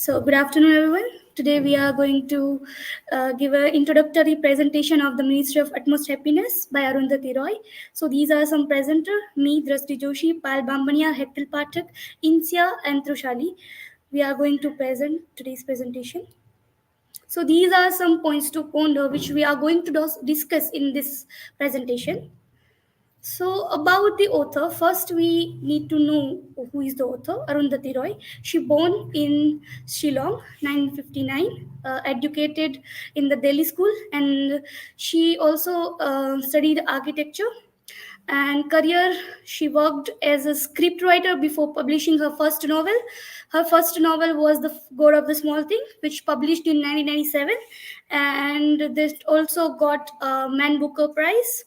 So, good afternoon, everyone. Today, we are going to give an introductory presentation of the Ministry of Utmost Happiness by Arundhati Roy. So, these are some presenter: me, Drashti Joshi, Pal Bambania, Hektil Pathak, Insia, and Trushali. We are going to present today's presentation. So, these are some points to ponder, which we are going to discuss in this presentation. So, about the author, first we need to know who is the author, Arundhati Roy. She born in Shillong, 1959, educated in the Delhi school, and she also studied architecture. And career, she worked as a scriptwriter before publishing her first novel. Her first novel was The God of the Small Thing, which published in 1997, and this also got a Man Booker Prize.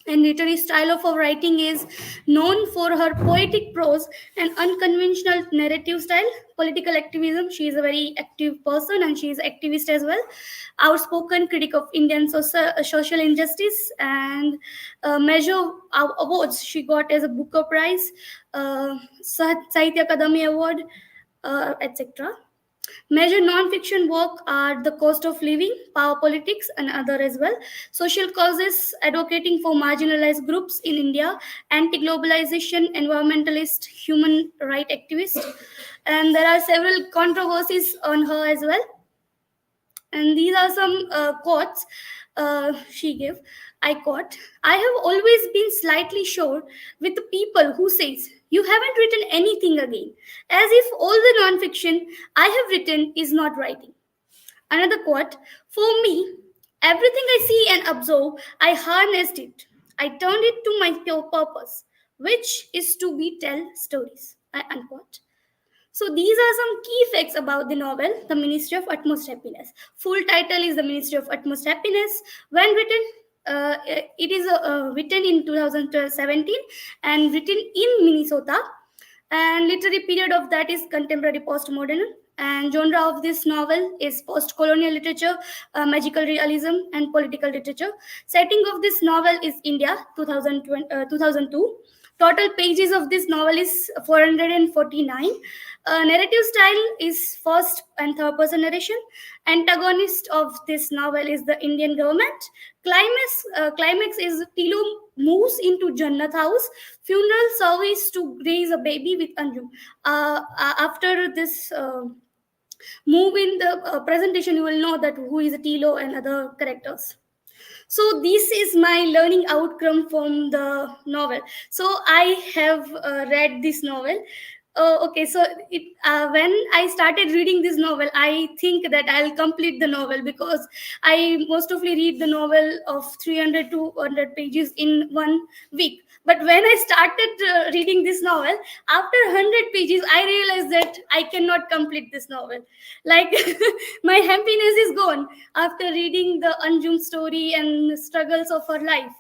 And literary style of her writing is known for her poetic prose and unconventional narrative style. Political activism, she is a very active person and she is activist as well. Outspoken critic of Indian social injustice, and major awards she got as a Booker Prize, Sahitya Akademi Award, etc. Major non-fiction work are The Cost of Living, Power Politics, and other as well. Social causes advocating for marginalized groups in India, anti-globalization, environmentalist, human right activist. And there are several controversies on her as well. And these are some quotes she gave. I quote, "I have always been slightly sure with the people who says, you haven't written anything again, as if all the non-fiction I have written is not writing." Another quote, "For me, everything I see and observe, I harnessed it. I turned it to my pure purpose, which is to be tell stories." Unquote. So these are some key facts about the novel, The Ministry of Utmost Happiness. Full title is The Ministry of Utmost Happiness. When written, it is written in 2017 and written in Minnesota. And literary period of that is contemporary postmodern. And genre of this novel is post-colonial literature, magical realism, and political literature. Setting of this novel is India, 2002. Total pages of this novel is 449. Narrative style is first and third person narration. Antagonist of this novel is the Indian government. Climax is Tilo moves into Jannat house. Funeral service to raise a baby with Anjum. After this move in the presentation, you will know that who is Tilo and other characters. So this is my learning outcome from the novel. So I have read this novel. Okay, so when I started reading this novel, I think that I'll complete the novel because I most often read the novel of 300 to 100 pages in 1 week. But when I started reading this novel, after 100 pages, I realized that I cannot complete this novel. Like my happiness is gone after reading the Anjum story and struggles of her life.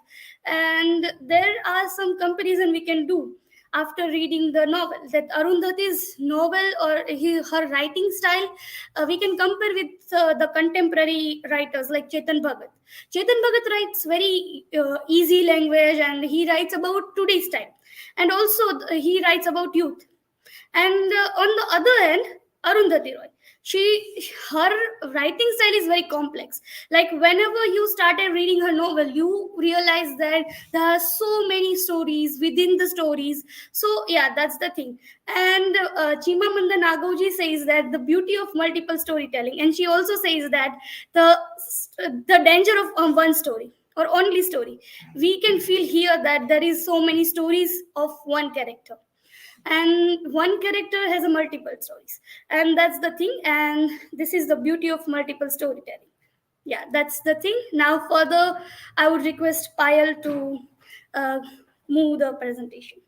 And there are some comparison we can do after reading the novel, that Arundhati's novel or her writing style, we can compare with the contemporary writers like Chetan Bhagat. Chetan Bhagat writes very easy language and he writes about today's time. And also he writes about youth. And on the other hand, Arundhati Roy, her writing style is very complex. Like whenever you started reading her novel, you realize that there are so many stories within the stories. So yeah, that's the thing. And Chimamanda Ngozi says that the beauty of multiple storytelling, and she also says that the the danger of one story or only story. We can feel here that there is so many stories of one character, and one character has a multiple stories, and that's the thing. And this is the beauty of multiple storytelling. Yeah, that's the thing. Now further, I would request Payal to uh, move the presentation.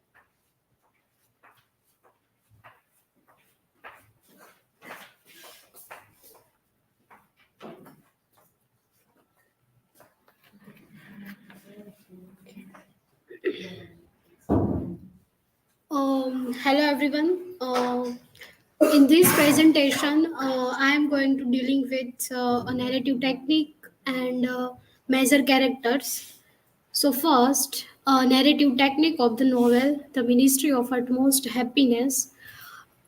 Hello everyone. In this presentation, I am going to dealing with a narrative technique and major characters. So first, narrative technique of the novel, The Ministry of Utmost Happiness.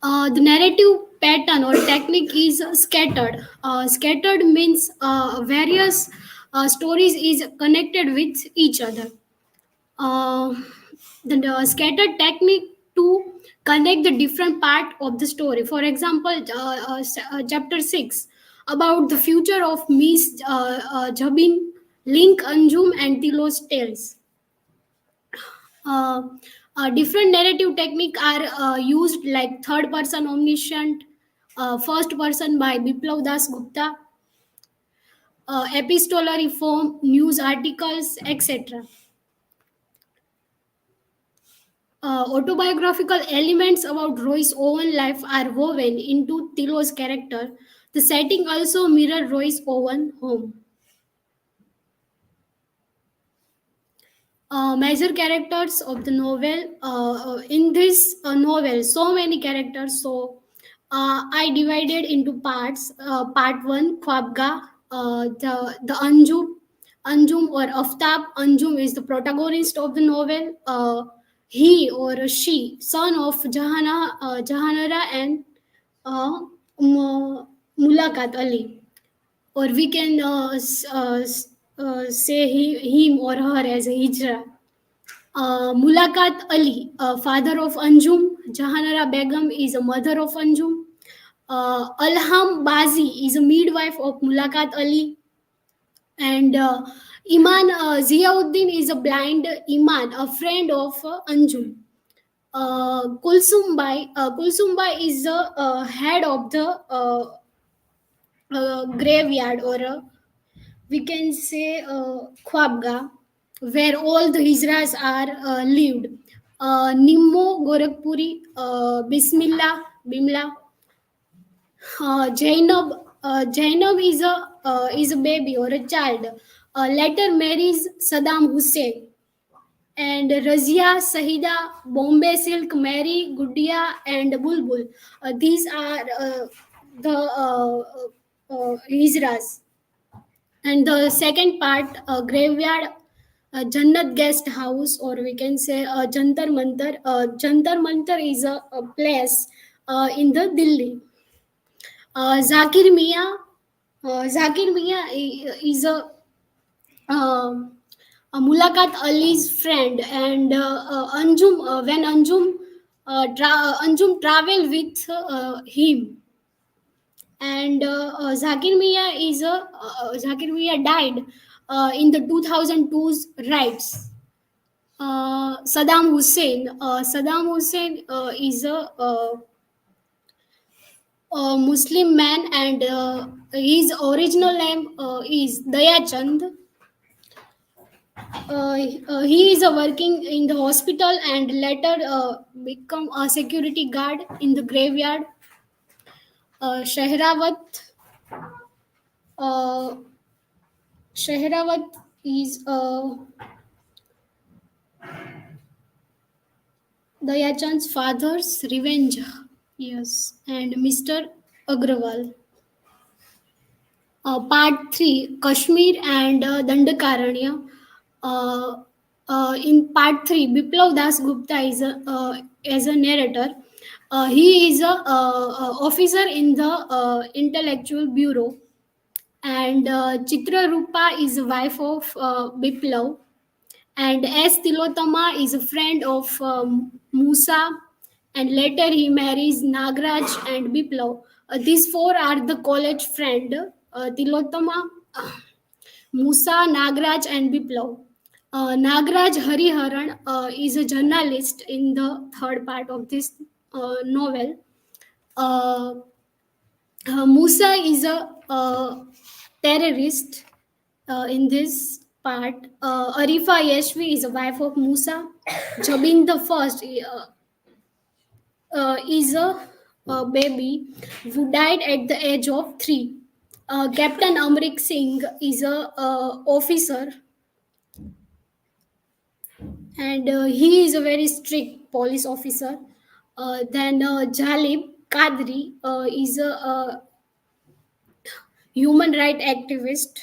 The narrative pattern or technique is scattered. Scattered means various stories is connected with each other. uh, the scattered technique to connect the different part of the story. For example, chapter 6 about the future of Miss Jabin, Link, Anjum, and Tilo's tales. uh, Different narrative technique are used, like third person omniscient, first person by Biplav Das Gupta, epistolary form, news articles, etc. Autobiographical elements about Roy's own life are woven into Thilo's character. The setting also mirrors Roy's own home. Major characters of the novel. In this novel, so many characters. So I divided into parts. Part one, Khwabga, the Anjum or Aftab. Anjum is the protagonist of the novel. He or she, son of Jahanara and uh, Mulakat Ali, or we can say him or her as a Hijra. Mulakat Ali, father of Anjum. Jahanara Begum is a mother of Anjum. Alham Bazi is a midwife of Mulakat Ali. And Iman Ziauddin is a blind Iman, a friend of Anjum. Kulsumbai is the head of the graveyard, or we can say Khwabga, where all the Hijras are lived. Nimmo Gorakhpuri, Bismillah, Bimla, Jainab is a baby or a child. Later marries Saddam Hussein. And Razia, Sahida, Bombay Silk, Mary, Gudia, and Bulbul. These are the Hijras. And the second part, graveyard, Jannat guest house, or we can say Jantar Mantar. Jantar Mantar is a place in the Delhi. Zakir Mia, is um, a Mulakat Ali's friend, and Anjum, when Anjum travel with him, and Zakir Mia died in the 2002's riots. Saddam Hussein is a Muslim man, and his original name is Dayachand. He is working in the hospital and later become a security guard in the graveyard. Shehrawat, uh, Shehrawat is Dayachand's father's revenge. Yes, and Mr. Agrawal. Part 3, Kashmir and Dandakaranya. Uh, in part 3, Biplav Das Gupta is as a narrator. He is a officer in the intellectual bureau, and Chitra Rupa is a wife of Biplav, and S. Tilotama is a friend of Musa, and later he marries Nagraj and Biplav. These four are the college friend, Tilotama, Musa, Nagraj, and Biplav. Nagraj Hariharan is a journalist in the third part of this novel. Uh, Musa is a terrorist in this part. Arifa Yashvi is a wife of Musa. Jabin the first is a baby who died at the age of 3. Captain Amrik Singh is a officer, and he is a very strict police officer. Then Jalib Kadri is a human right activist,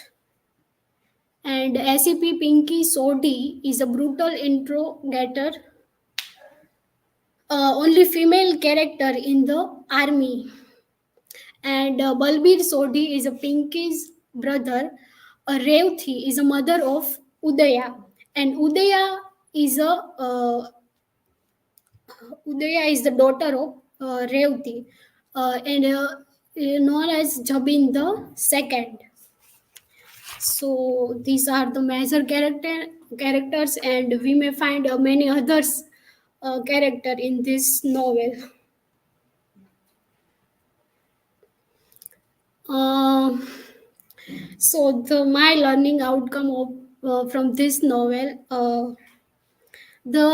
and SCP Pinky Sodi is a brutal interrogator, only female character in the army. And Balbir Sodhi is a Pinky's brother. Revthi is a mother of Udaya, and is a Udaya is the daughter of Revti, and known as Jabin the second. So these are the major characters, and we may find many others character in this novel. Um so my learning outcome of from this novel, the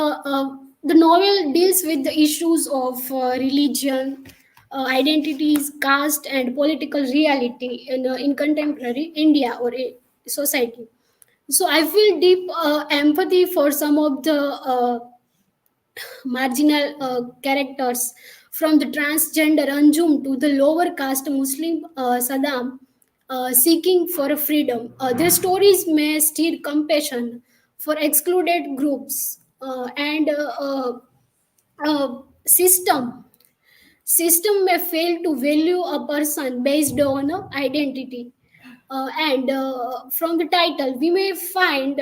the novel deals with the issues of religion, identities, caste, and political reality in contemporary India or society. So I feel deep empathy for some of the marginal characters, from the transgender Anjum to the lower caste Muslim Saddam, seeking for a freedom. Their stories may stir compassion for excluded groups, and system may fail to value a person based on identity. And from the title, we may find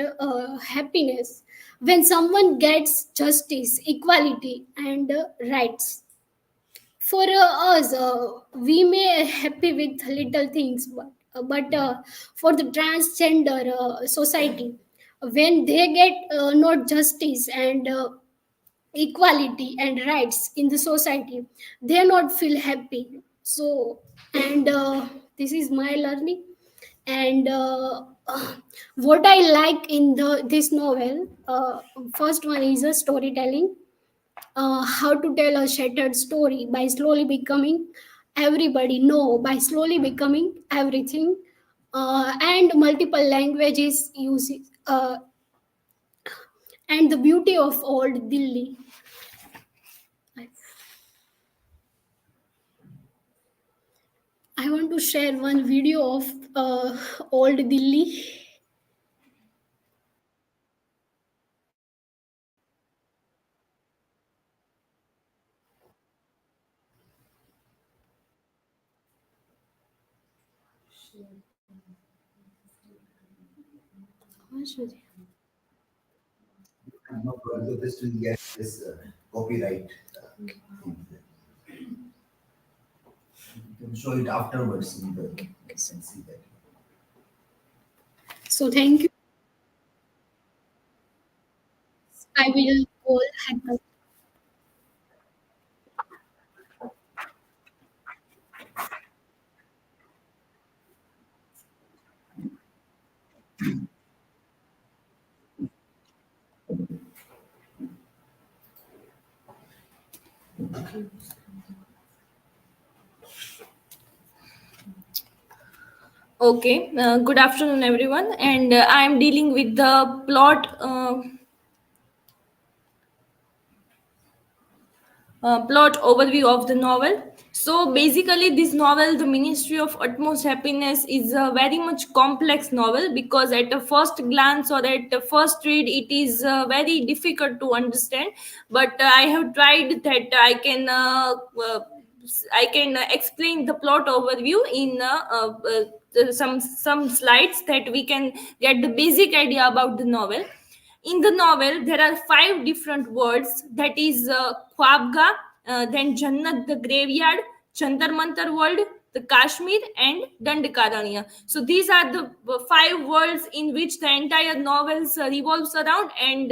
happiness when someone gets justice, equality, and rights. For us, we may happy with little things, but for the transgender society, when they get not justice and equality and rights in the society, they not feel happy. So, and this is my learning. And what I like in the this novel, first one is a storytelling, how to tell a shattered story by slowly becoming everybody, no, by slowly becoming everything, and multiple languages uses, and the beauty of old Delhi. I want to share one video of old Delhi. No problem. So this will get this copyright thing. You can show it afterwards. You can see that. So thank you. I will call Hacker. Okay, good afternoon, everyone. And I am dealing with the plot overview of the novel. So basically, this novel, The Ministry of Utmost Happiness, is a very much complex novel because at a first glance or at the first read, it is very difficult to understand. But I have tried that I can explain the plot overview in some slides that we can get the basic idea about the novel. In the novel, there are five different words, that is Khwabga, then Jannat the graveyard, Chantar Mantar world, the Kashmir, and Dandakaranya. So these are the five worlds in which the entire novels revolves around, and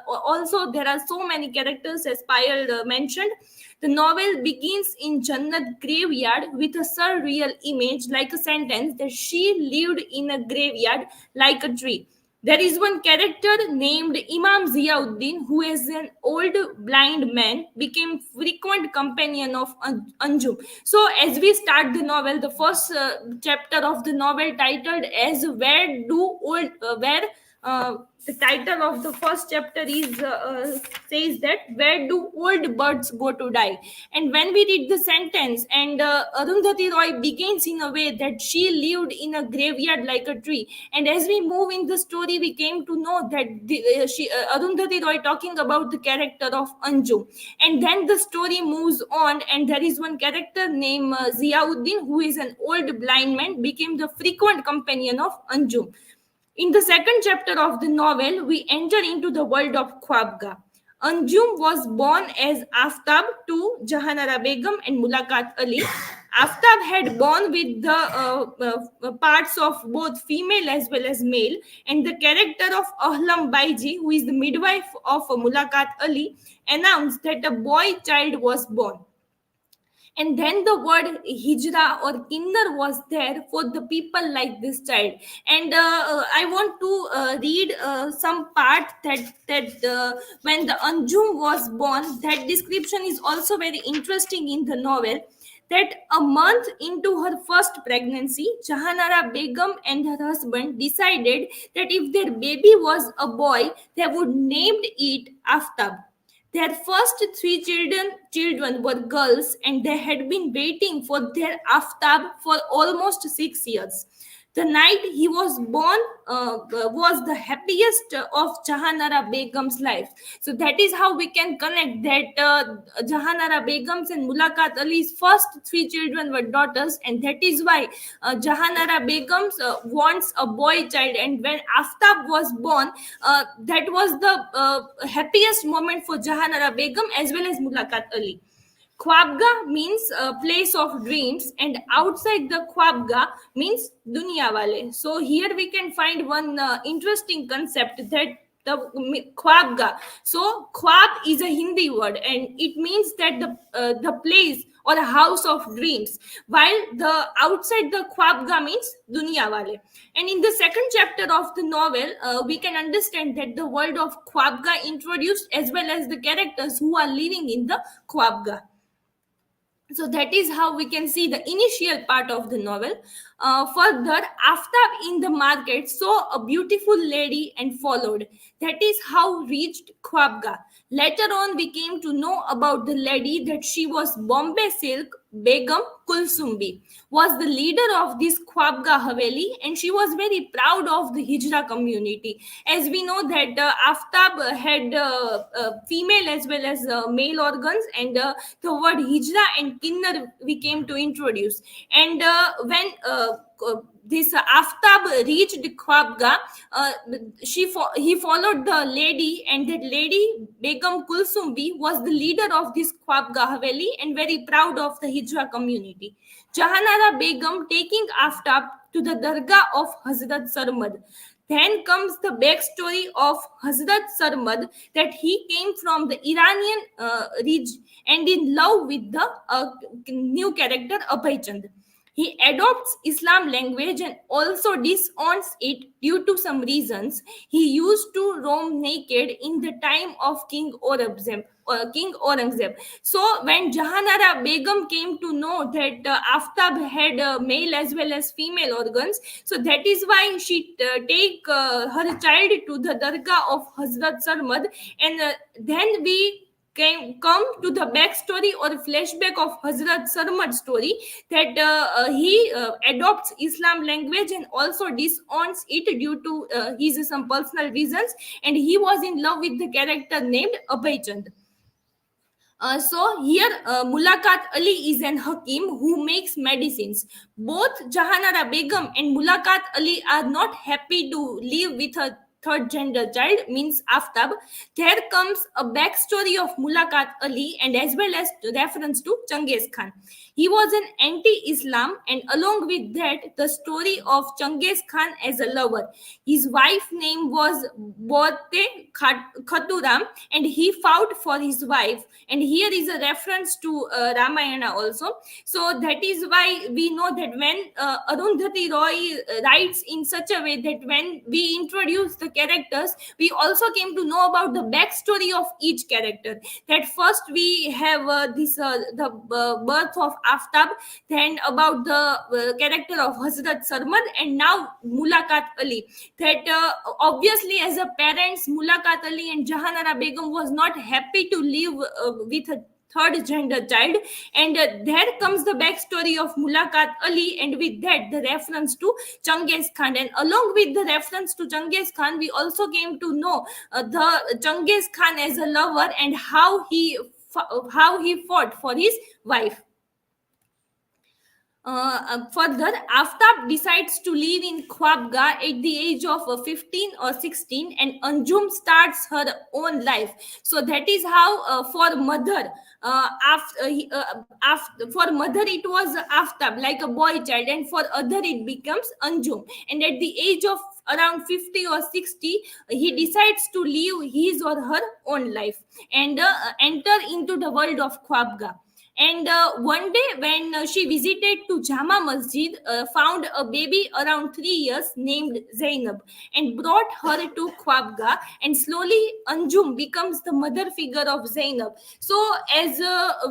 also there are so many characters, as Payal mentioned. The novel begins in Jannat graveyard with a surreal image, like a sentence that she lived in a graveyard like a tree. There is one character named Imam Ziauddin, who is an old blind man, became frequent companion of Anjum. So, as we start the novel, the first chapter of the novel titled as "Where The title of the first chapter is says that where do old birds go to die? And when we read the sentence, and Arundhati Roy begins in a way that she lived in a graveyard like a tree. And as we move in the story, we came to know that Arundhati Roy talking about the character of Anjum. And then the story moves on, and there is one character named Ziauddin, who is an old blind man, became the frequent companion of Anjum. In the second chapter of the novel, we enter into the world of Khwabga. Anjum was born as Aftab to Jahanara Begum and Mulakat Ali. Aftab had born with the parts of both female as well as male, and the character of Ahlam Baiji, who is the midwife of Mulakat Ali, announced that a boy child was born. And then the word hijra or kinnar was there for the people like this child. And I want to read some part that when the Anjum was born, that description is also very interesting in the novel. That a month into her first pregnancy, Jahanara Begum and her husband decided that if their baby was a boy, they would name it Aftab. Their first three children were girls, and they had been waiting for their Aftab for almost 6 years. The night he was born was the happiest of Jahanara Begum's life. So that is how we can connect that Jahanara Begum's and Mulakat Ali's first three children were daughters, and that is why Jahanara Begum's wants a boy child. And when Aftab was born, that was the happiest moment for Jahanara Begum as well as Mulakat Ali. Khwabga means a place of dreams, and outside the Khwabga means dunya wale. So here we can find one interesting concept that the Khwabga. So Khwab is a Hindi word, and it means that the place or a house of dreams, while the outside the Khwabga means dunya wale. And in the second chapter of the novel, we can understand that the world of Khwabga introduced as well as the characters who are living in the Khwabga. So that is how we can see the initial part of the novel. Further, Aftab in the market saw a beautiful lady and followed. That is how reached Khwabga. Later on, we came to know about the lady that she was Bombay Silk Begum Kulsumbi, was the leader of this Khwabga Haveli, and she was very proud of the Hijra community. As we know that Aftab had female as well as male organs, and the word Hijra and Kinnar we came to introduce. And when this Aftab reached Khwabga, he followed the lady, and that lady Begum Kulsumbi was the leader of this Khwabga Haveli and very proud of the Hijra community. Jahanara Begum taking Aftab to the Dargah of Hazrat Sarmad. Then comes the backstory of Hazrat Sarmad, that he came from the Iranian region and in love with the new character Abhay Chand. He adopts Islam language and also disowns it due to some reasons. He used to roam naked in the time of King Aurangzeb. So when Jahanara Begum came to know that Aftab had male as well as female organs, so that is why she take her child to the Dargah of Hazrat Sarmad, and then we come to the backstory or flashback of Hazrat Sarmad's story, that he adopts Islam language and also disowns it due to his some personal reasons, and he was in love with the character named Abhay Chand. So here Mulakat Ali is an Hakim who makes medicines. Both Jahanara Begum and Mulakat Ali are not happy to live with a third gender child, means Aftab. There comes a backstory of Mulakat Ali and as well as reference to Changiz Khan. He was an anti-Islam, and along with that, the story of Changiz Khan as a lover. His wife's name was Bote Khaturam, and he fought for his wife. And here is a reference to Ramayana also. So that is why we know that when Arundhati Roy writes in such a way that when we introduce the characters, we also came to know about the backstory of each character. That first we have the birth of Aftab, then about the character of Hazrat Sarmad, and now Mulakat Ali. That obviously, as a parents, Mulakat Ali and Jahanara Begum was not happy to live with a third gender child, and there comes the backstory of Mulakat Ali, and with that the reference to Changiz Khan, and along with the reference to Changiz Khan, we also came to know the Changiz Khan as a lover and how he fought for his wife. Further, Aftab decides to live in Khwabga at the age of 15 or 16, and Anjum starts her own life. So that is how for mother, for mother it was Aftab, like a boy child, and for other it becomes Anjum. And at the age of around 50 or 60, he decides to live his or her own life and enter into the world of Khwabga. And one day, when she visited to Jama Masjid, found a baby around 3 years named Zainab and brought her to Khwabga. And slowly, Anjum becomes the mother figure of Zainab. So, as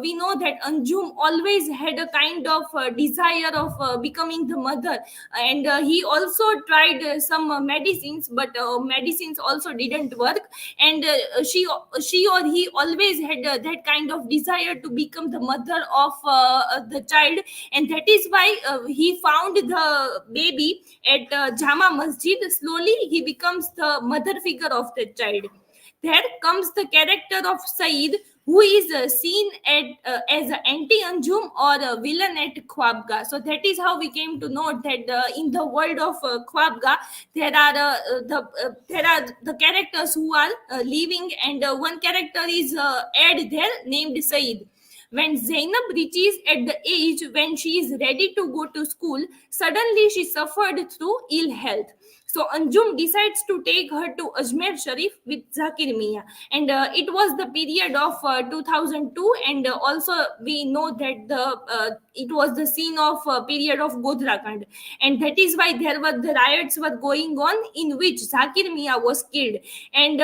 we know that Anjum always had a kind of desire of becoming the mother, and he also tried some medicines, but medicines also didn't work. And she or he always had that kind of desire to become the mother of the child, and that is why he found the baby at Jama Masjid. Slowly he becomes the mother figure of the child. There comes the character of Saeed, who is seen as an anti-Anjum or a villain at Khwabga. So that is how we came to know that in the world of Khwabga, there are the characters who are living, and one character is add there named Saeed. When Zainab reaches at the age when she is ready to go to school, suddenly she suffered through ill health. So Anjum decides to take her to Ajmer Sharif with Zakir Mia, and it was the period of 2002, and also we know that it was the scene of period of Godhra Kand, and that is why there were the riots were going on in which Zakir Mia was killed. And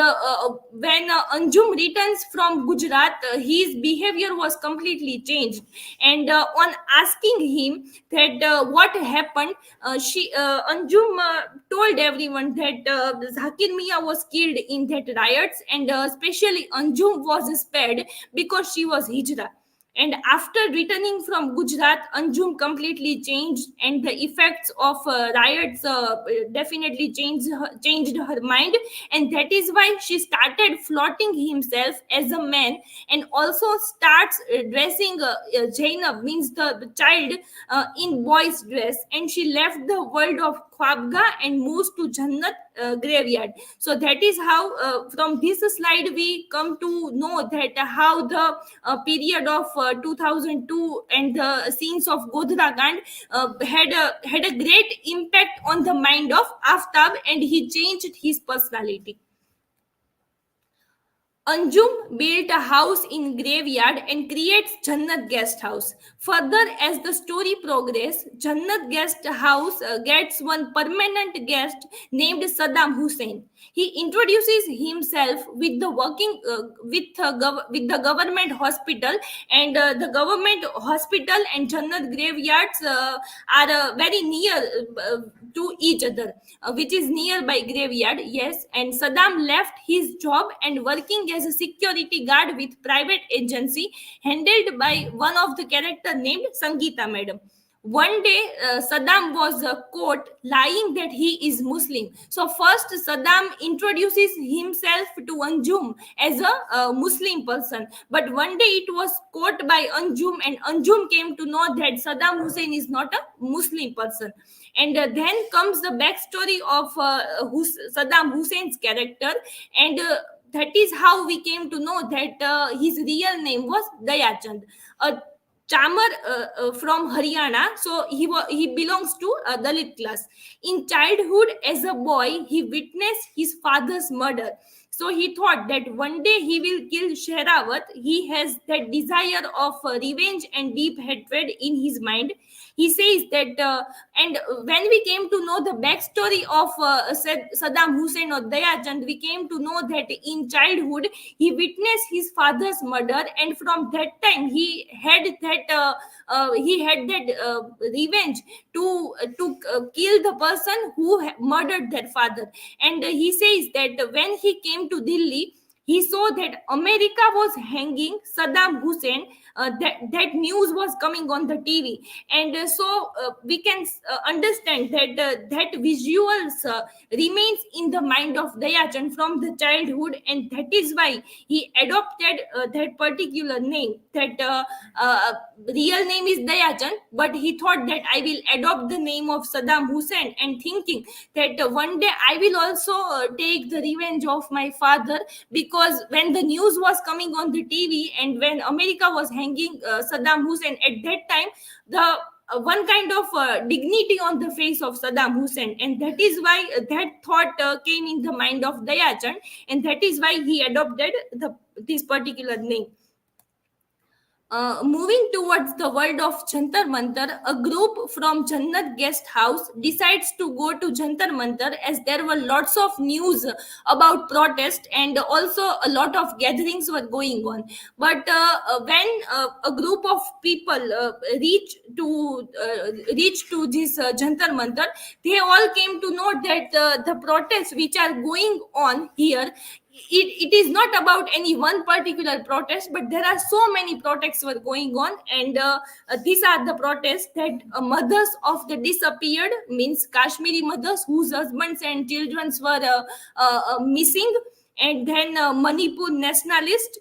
when Anjum returns from Gujarat, his behavior was completely changed, and on asking him that what happened, Anjum told everyone that Zakir Mia was killed in that riots, and especially Anjum was spared because she was Hijra. And after returning from Gujarat, Anjum completely changed, and the effects of riots definitely changed her mind, and that is why she started flaunting himself as a man, and also starts dressing Zainab, means the child, in boy's dress, and she left the world of Khwabga and moves to Jannat graveyard. So that is how from this slide we come to know that how the period of 2002 and the scenes of Godhra Kand had a great impact on the mind of Aftab, and he changed his personality. Anjum built a house in graveyard and creates Jannat guest house. Further, as the story progresses, Jannat guest house gets one permanent guest named Saddam Hussein. He introduces himself with the working with the government hospital, and the government hospital and Jannat graveyards are very near to each other, which is nearby graveyard. Yes, and Saddam left his job and working as a security guard with private agency handled by one of the character named Sangeeta Madam. One day, Saddam was caught lying that he is Muslim. So first, Saddam introduces himself to Anjum as a Muslim person. But one day it was caught by Anjum, and Anjum came to know that Saddam Hussein is not a Muslim person. And then comes the backstory of Saddam Hussein's character, and that is how we came to know that his real name was Dayachand, a Chamar from Haryana. So he belongs to a Dalit class. In childhood, as a boy, he witnessed his father's murder. So he thought that one day he will kill Shehrawat. He has that desire of revenge and deep hatred in his mind. He says that, and when we came to know the backstory of Saddam Hussein or Dayachand, we came to know that in childhood he witnessed his father's murder, and from that time he had that revenge to kill the person who murdered their father. And he says that when he came to Delhi, he saw that America was hanging Saddam Hussein. That news was coming on the TV, and we can understand that that visuals remains in the mind of Dayachan from the childhood, and that is why he adopted that particular name. That real name is Dayachan, but he thought that I will adopt the name of Saddam Hussein, and thinking that one day I will also take the revenge of my father, because when the news was coming on the TV and when America was hanging Saddam Hussein, at that time the one kind of dignity on the face of Saddam Hussein, and that is why that thought came in the mind of Dayachan, and that is why he adopted this particular name. Moving towards the world of Jantar Mantar, a group from Jannat Guest House decides to go to Jantar Mantar, as there were lots of news about protest and also a lot of gatherings were going on. But when a group of people reach to this Jantar Mantar, they all came to know that the protests which are going on here, it is not about any one particular protest, but there are so many protests were going on. And these are the protests that mothers of the disappeared, means Kashmiri mothers whose husbands and children were missing, and then Manipur nationalist,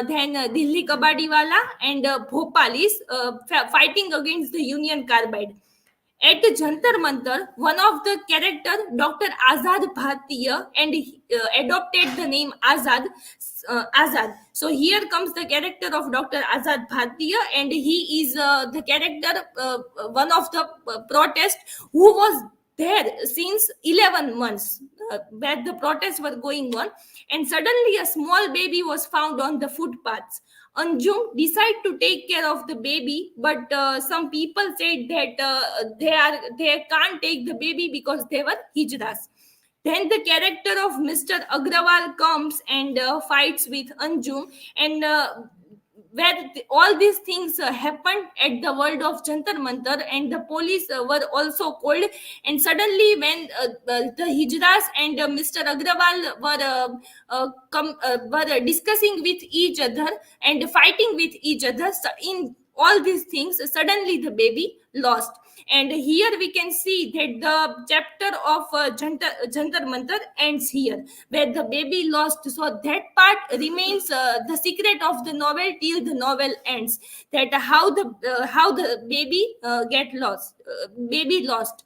then Delhi Kabadiwala, and Bhopalis fighting against the Union Carbide. At Jantar Mantar, one of the character, Dr. Azad Bhartiya, and he, adopted the name Azad. Azad. So here comes the character of Dr. Azad Bhartiya, and he is the character, one of the protest who was there since 11 months, where the protests were going on, and suddenly a small baby was found on the footpaths. Anjum decide to take care of the baby, but some people said that they can't take the baby because they were hijras. Then the character of Mr. Agrawal comes and fights with Anjum, and where all these things happened at the world of Jantar Mantar, and the police were also called. And suddenly, when the Hijras and Mr. Agrawal were discussing with each other and fighting with each other, so in all these things, suddenly the baby lost. And here we can see that the chapter of Jantar Mantar ends here, where the baby lost. So that part remains the secret of the novel till the novel ends. That how the baby baby lost.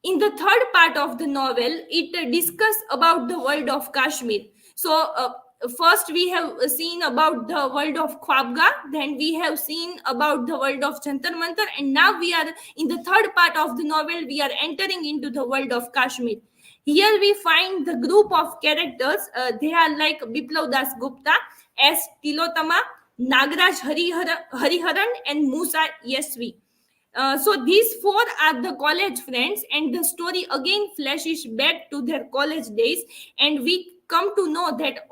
In the third part of the novel, it discusses about the world of Kashmir. So first we have seen about the world of Khwabga, then we have seen about the world of Jantar Mantar, and now we are in the third part of the novel, we are entering into the world of Kashmir. Here we find the group of characters. They are like Biplav Das Gupta as Tilotama, Nagraj Hariharan, and Musa Yesvi. So these four are the college friends, and the story again flashes back to their college days, and we come to know that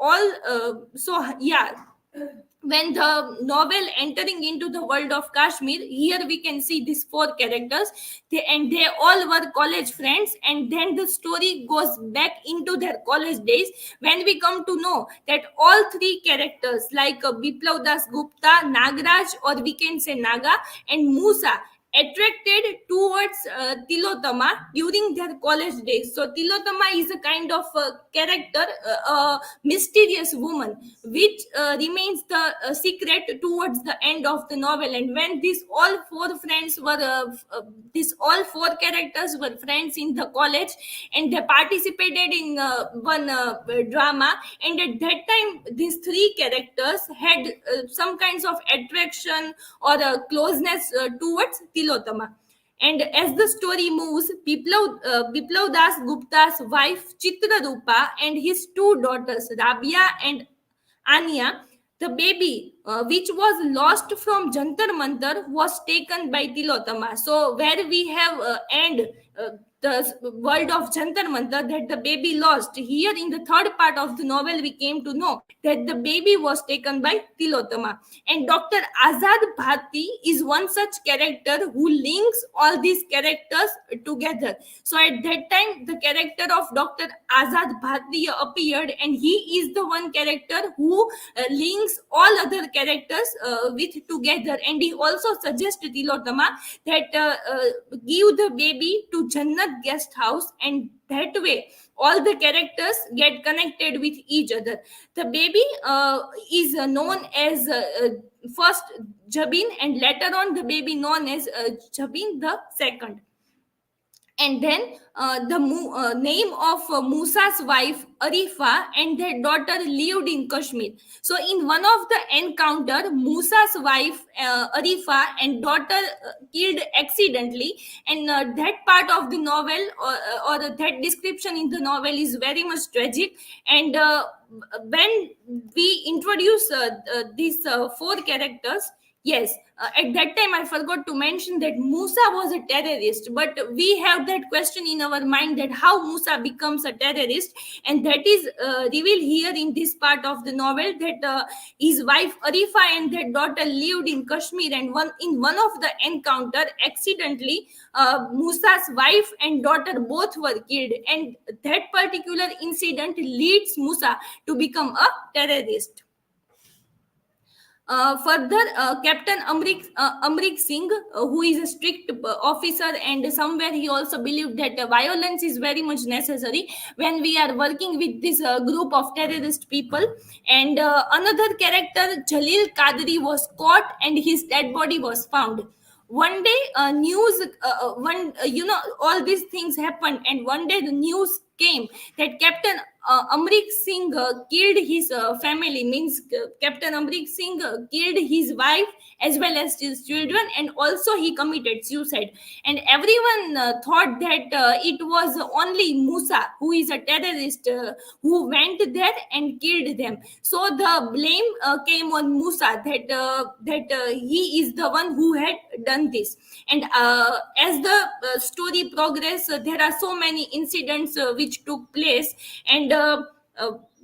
when the novel entering into the world of Kashmir, here we can see these four characters, they all were college friends, and then the story goes back into their college days, when we come to know that all three characters like Biplav Das Gupta, Nagraj, or we can say Naga, and Musa attracted towards Tilotama during their college days. So Tilotama is a kind of character, a mysterious woman, which remains the secret towards the end of the novel. And when these all four characters were friends in the college, and they participated in one drama, and at that time these three characters had some kinds of attraction or closeness towards Tilotama. And as the story moves, Biplav Das Gupta's wife Chitrarupa and his two daughters Rabia and Anya, the baby which was lost from Jantar Mantar was taken by Tilotama. So where we have end the world of Jantar Mantar, that the baby lost. Here in the third part of the novel, we came to know that the baby was taken by Tilotama. And Dr. Azad Bharti is one such character who links all these characters together. So at that time, the character of Dr. Azad Bharti appeared, and he is the one character who links all other characters with together. And he also suggests Tilotama that give the baby to Jannat guest house, and that way all the characters get connected with each other. The baby is known as first Jabin, and later on the baby known as Jabin the second. And then the name of Musa's wife Arifa and their daughter lived in Kashmir. So in one of the encounter, Musa's wife Arifa and daughter killed accidentally, and that part of the novel or that description in the novel is very much tragic. And when we introduce these four characters, yes, at that time I forgot to mention that Musa was a terrorist, but we have that question in our mind that how Musa becomes a terrorist, and that is revealed here in this part of the novel, that his wife Arifa and their daughter lived in Kashmir, and in one of the encounter, accidentally Musa's wife and daughter both were killed, and that particular incident leads Musa to become a terrorist. Further, Captain Amrik Singh, who is a strict officer, and somewhere he also believed that violence is very much necessary when we are working with this group of terrorist people. And another character, Jalil Qadri, was caught and his dead body was found. One day, news, all these things happened, and one day the news came that Captain Amrik Singh killed his family, means Captain Amrik Singh killed his wife as well as his children, and also he committed suicide. And everyone thought that it was only Musa, who is a terrorist, who went there and killed them. So the blame came on Musa, that he is the one who had done this. And as the story progresses, there are so many incidents which took place, and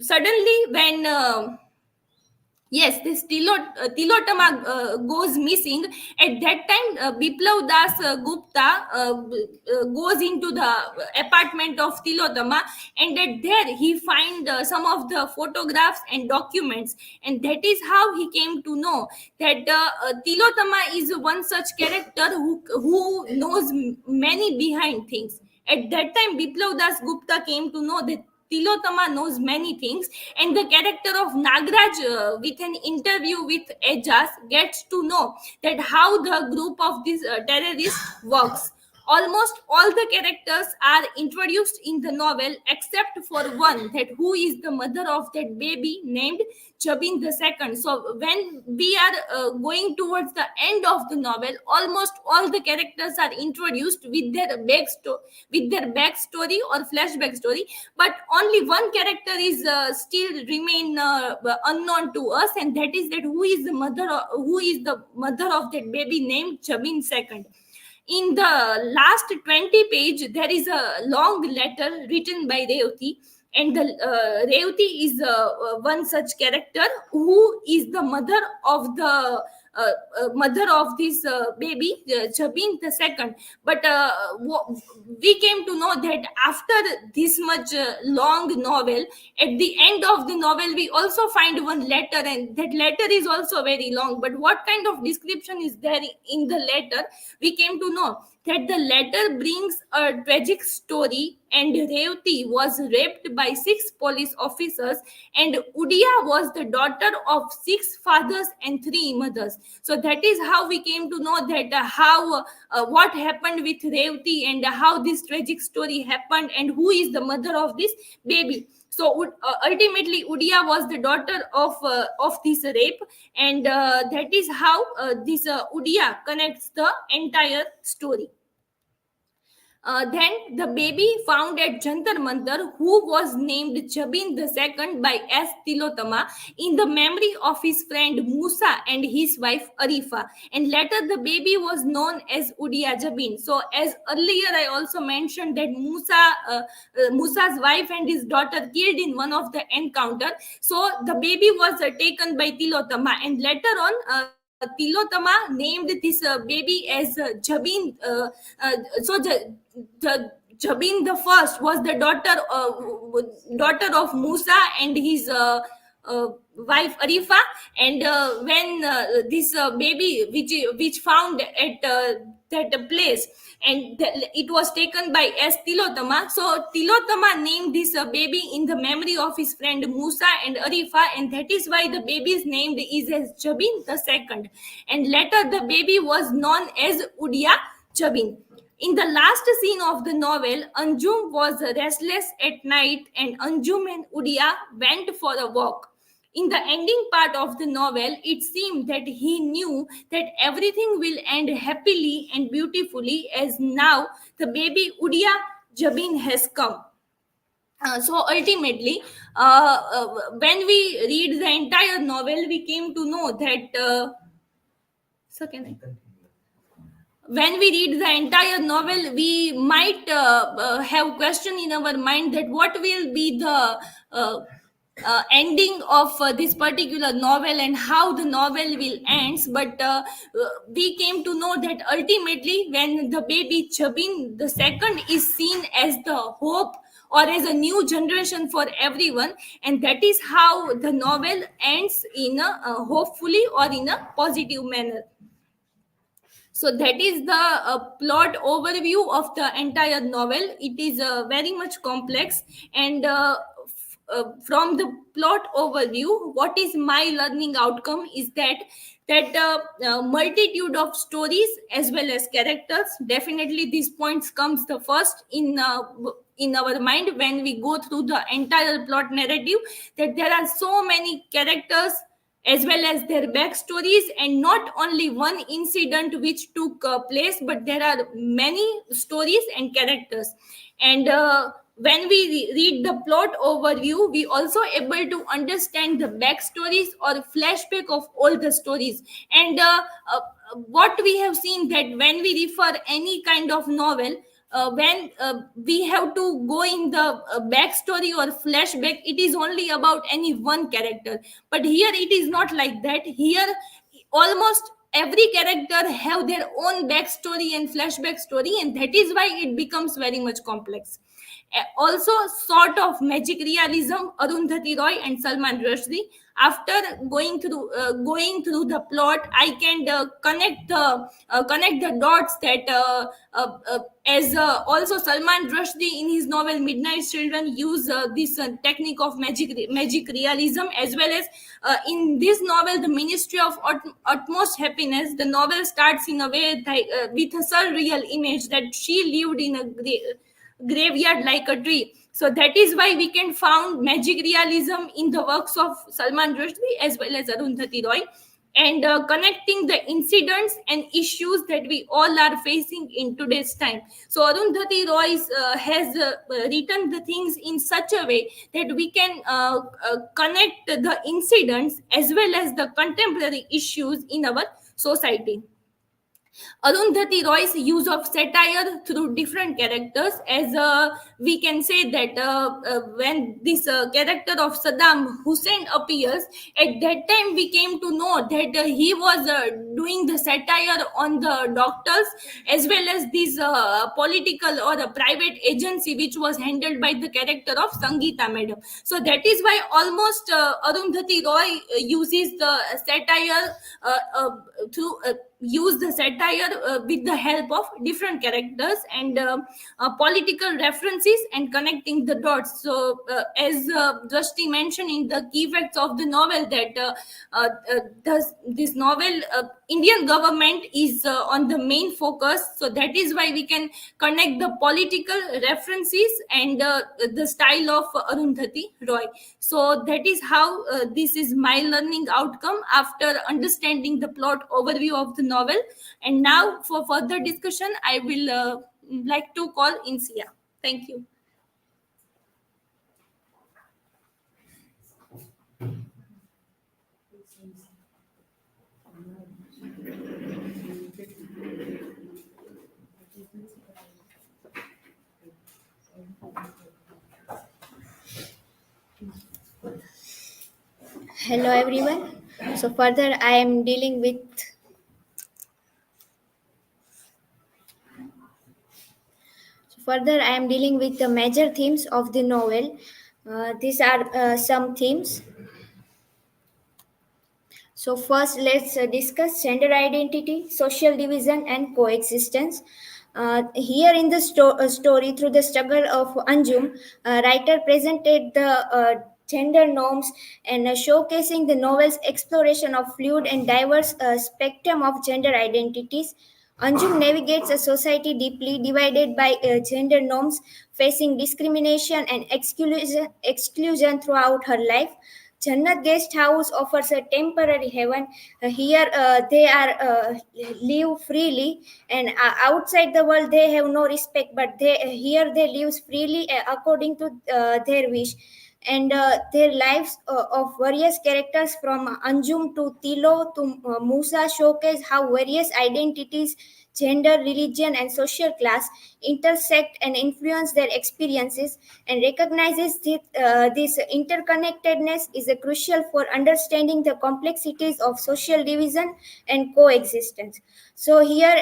suddenly when yes, this Tilotama goes missing. At that time, Biplav Das Gupta goes into the apartment of Tilotama, and at there he finds some of the photographs and documents, and that is how he came to know that Tilotama is one such character who knows many behind things. At that time, Biplav Das Gupta came to know that Tilotama knows many things, and the character of Nagraj, with an interview with Ejas, gets to know that how the group of these terrorists works. Almost all the characters are introduced in the novel except for one, that who is the mother of that baby named Jabin the second. So when we are going towards the end of the novel, almost all the characters are introduced with their backstory or flashback story, but only one character is still remain unknown to us, and that is that who is the mother of that baby named Jabin second. In the last 20 page, there is a long letter written by Revati, and the Revati is one such character who is the mother of this baby, Jabin the second. But we came to know that after this much long novel, at the end of the novel, we also find one letter, and that letter is also very long. But what kind of description is there in the letter? We came to know that the letter brings a tragic story, and Revati was raped by 6 police officers, and Udia was the daughter of 6 fathers and 3 mothers. So that is how we came to know that how what happened with Revati, and how this tragic story happened, and who is the mother of this baby. So ultimately, Udia was the daughter of this rape, and that is how this Udia connects the entire story. Then the baby found at Jantar Mantar, who was named Jabin II by S. Tilotama, in the memory of his friend Musa and his wife Arifa. And later the baby was known as Udia Jabin. So as earlier I also mentioned that Musa's wife and his daughter killed in one of the encounter. So the baby was taken by Tilotama, and later on Tilotama named this baby as Jabin. The Jabin the first was the daughter of Musa and his wife Arifa. And when this baby which found at that place, and it was taken by S. Tilotama. So Tilotama named this baby in the memory of his friend Musa and Arifa, and that is why the baby's name is as Jabin the second. And later the baby was known as Udia Jabin. In the last scene of the novel, Anjum was restless at night, and Anjum and Udia went for a walk. In the ending part of the novel, it seemed that he knew that everything will end happily and beautifully, as now the baby Udia Jabin has come. So ultimately, when we read the entire novel, we came to know that. So can I? When we read the entire novel, we might have question in our mind that what will be the ending of this particular novel and how the novel will ends. But we came to know that ultimately, when the baby Jabin the second is seen as the hope or as a new generation for everyone, and that is how the novel ends in a hopefully or in a positive manner. So that is the plot overview of the entire novel. It is very much complex, and from the plot overview, what is my learning outcome is that multitude of stories as well as characters. Definitely, these points comes the first in our mind when we go through the entire plot narrative. That there are so many characters as well as their backstories, and not only one incident which took place, but there are many stories and characters. And when we read the plot overview, we also able to understand the backstories or flashback of all the stories. And what we have seen that when we refer any kind of novel, when we have to go in the backstory or flashback, it is only about any one character. But here it is not like that. Here almost every character have their own backstory and flashback story, and that is why it becomes very much complex. Also, sort of magic realism, Arundhati Roy and Salman Rushdie. After going through the plot, I can connect the dots that as also Salman Rushdie in his novel Midnight Children use this technique of magic realism, as well as in this novel, The Ministry of Utmost Happiness. The novel starts in a way with a surreal image that she lived in a graveyard like a tree. So that is why we can found magic realism in the works of Salman Rushdie as well as Arundhati Roy, and connecting the incidents and issues that we all are facing in today's time. So Arundhati Roy has written the things in such a way that we can connect the incidents as well as the contemporary issues in our society. Arundhati Roy's use of satire through different characters, as we can say that when this character of Saddam Hussein appears, at that time we came to know that he was doing the satire on the doctors as well as this political or a private agency which was handled by the character of Sangeeta Madam. So that is why almost Arundhati Roy uses the satire through use the satire with the help of different characters and political references and connecting the dots. So as Drashti mentioned in the key facts of the novel, that this novel Indian government is on the main focus. So that is why we can connect the political references and the style of Arundhati Roy. So that is how this is my learning outcome after understanding the plot overview of the novel. And now for further discussion, I will like to call INSIA. Thank you. Hello everyone. So further I am dealing with the major themes of the novel. These are some themes. So first, let's discuss gender identity, social division, and coexistence. Here in the story, through the struggle of Anjum, writer presented the gender norms and showcasing the novel's exploration of fluid and diverse spectrum of gender identities. Anjum navigates a society deeply divided by gender norms, facing discrimination and exclusion throughout her life. Jannat Guest House offers a temporary heaven. Here they are live freely, and outside the world they have no respect. But here they live freely according to their wish. And their lives of various characters from Anjum to Tilo to Musa showcase how various identities, gender, religion, and social class intersect and influence their experiences, and recognizes that this interconnectedness is crucial for understanding the complexities of social division and coexistence. So here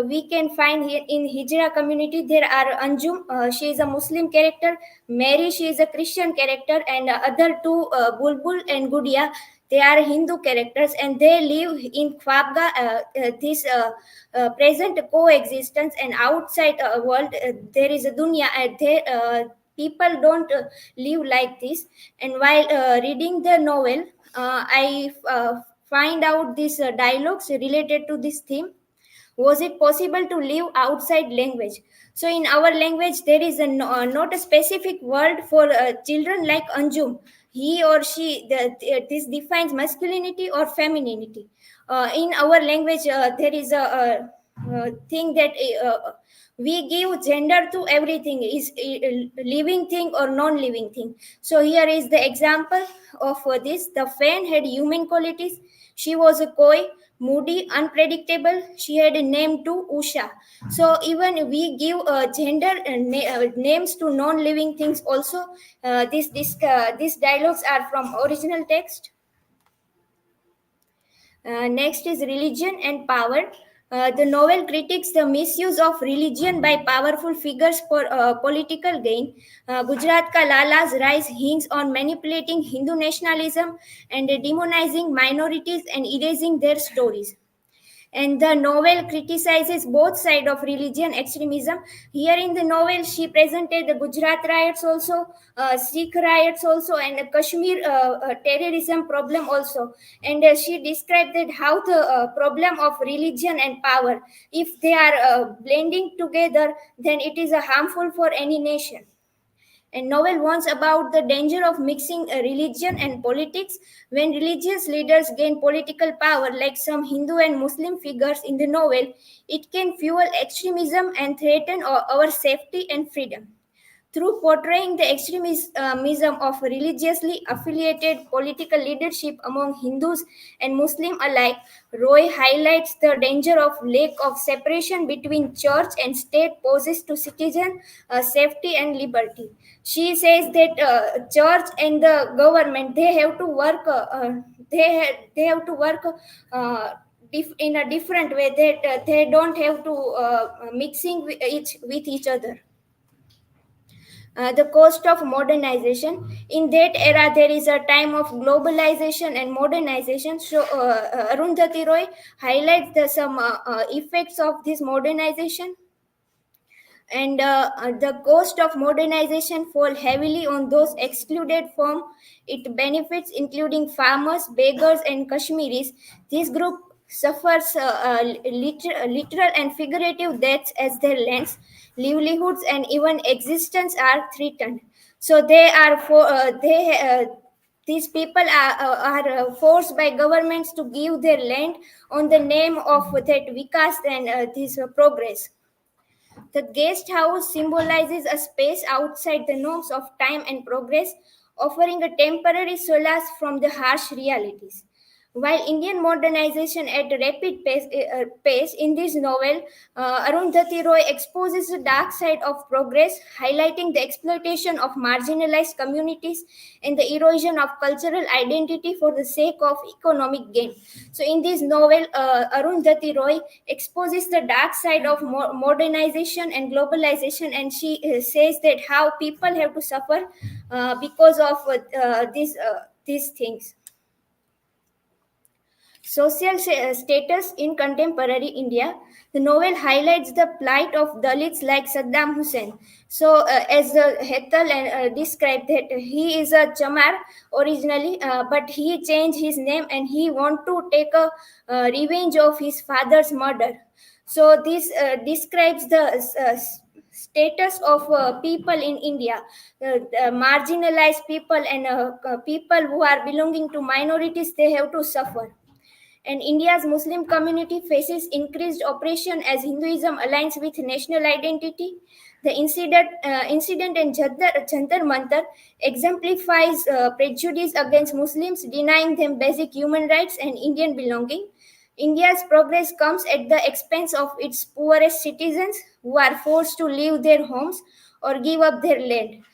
we can find here in Hijra community there are Anjum, she is a Muslim character, Mary, she is a Christian character, and other two Bulbul and Gudia, they are Hindu characters, and they live in Khwabga, this present coexistence, and outside world there is a dunya. People don't live like this. And while reading the novel, I find out these dialogues related to this theme. Was it possible to live outside language? So in our language there is not a specific word for children like Anjum. He or she, this defines masculinity or femininity. In our language there is a thing that we give gender to everything, is living thing or non-living thing. So here is the example of this. The fan had human qualities. She was a coy, moody, unpredictable. She had a name to Usha. So even we give gender names to non-living things also. These dialogues are from original text. Next is religion and power. The novel critiques the misuse of religion by powerful figures for political gain. Gujarat Ka Lala's rise hints on manipulating Hindu nationalism and demonizing minorities and erasing their stories. And the novel criticizes both sides of religion extremism. Here in the novel she presented the Gujarat riots also, Sikh riots also, and the Kashmir terrorism problem also. And she described that how the problem of religion and power, if they are blending together, then it is harmful for any nation. And novel warns about the danger of mixing religion and politics. When religious leaders gain political power, like some Hindu and Muslim figures in the novel, it can fuel extremism and threaten our safety and freedom. Through portraying the extremism of religiously affiliated political leadership among Hindus and Muslims alike, Roy highlights the danger of lack of separation between church and state poses to citizen safety and liberty. She says that church and the government, they have to work. They have to work. In a different way, that they don't have to mixing with each other. The cost of modernization. In that era, there is a time of globalization and modernization. So, Arundhati Roy highlights some effects of this modernization. And the cost of modernization fall heavily on those excluded from its benefits, including farmers, beggars, and Kashmiris. This group suffers literal and figurative deaths as their lands, livelihoods, and even existence are threatened. So they are these people are forced by governments to give their land on the name of that vikas and this progress. The guest house symbolizes a space outside the norms of time and progress, offering a temporary solace from the harsh realities. While Indian modernization at a rapid pace in this novel, Arundhati Roy exposes the dark side of progress, highlighting the exploitation of marginalized communities and the erosion of cultural identity for the sake of economic gain. So, in this novel, Arundhati Roy exposes the dark side of modernization and globalization, and she says that how people have to suffer because of these things. Social status in contemporary India. The novel highlights the plight of Dalits like Saddam Hussein. So, as Hethel described that he is a Chamar originally, but he changed his name and he want to take a revenge of his father's murder. So, this describes the status of people in India, marginalized people and people who are belonging to minorities. They have to suffer, and India's Muslim community faces increased oppression as Hinduism aligns with national identity. The incident in Jantar Mantar exemplifies prejudice against Muslims, denying them basic human rights and Indian belonging. India's progress comes at the expense of its poorest citizens who are forced to leave their homes or give up their land.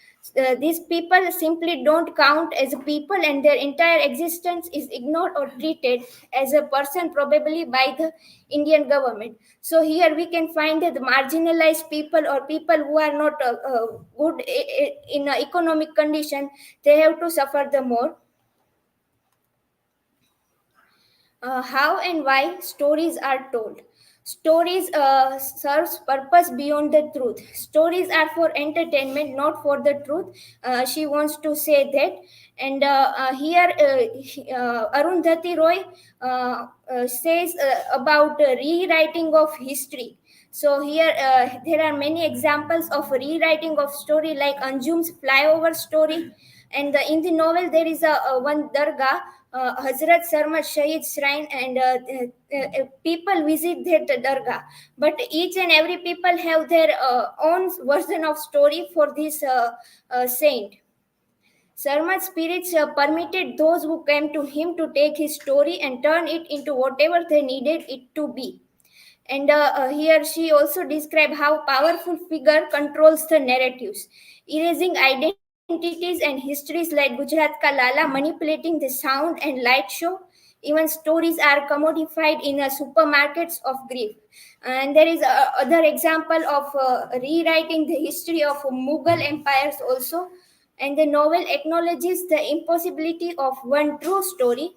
These people simply don't count as a people, and their entire existence is ignored or treated as a person, probably by the Indian government. So, here we can find that the marginalized people or people who are not good in economic condition, they have to suffer the more. How and why stories are told. Stories serves purpose beyond the truth. Stories are for entertainment, not for the truth. She wants to say that. And here, Arundhati Roy says about rewriting of history. So here there are many examples of rewriting of story like Anjum's flyover story, and in the novel there is a one dargah, Hazrat Sarmat Shahid Shrine, and people visit that dargah. But each and every people have their own version of story for this saint. Sarmat's spirits permitted those who came to him to take his story and turn it into whatever they needed it to be. And here she also described how powerful figure controls the narratives, erasing identities and histories like Gujarat Ka Lala, manipulating the sound and light show. Even stories are commodified in supermarkets of grief. And there is other example of rewriting the history of Mughal empires also. And the novel acknowledges the impossibility of one true story,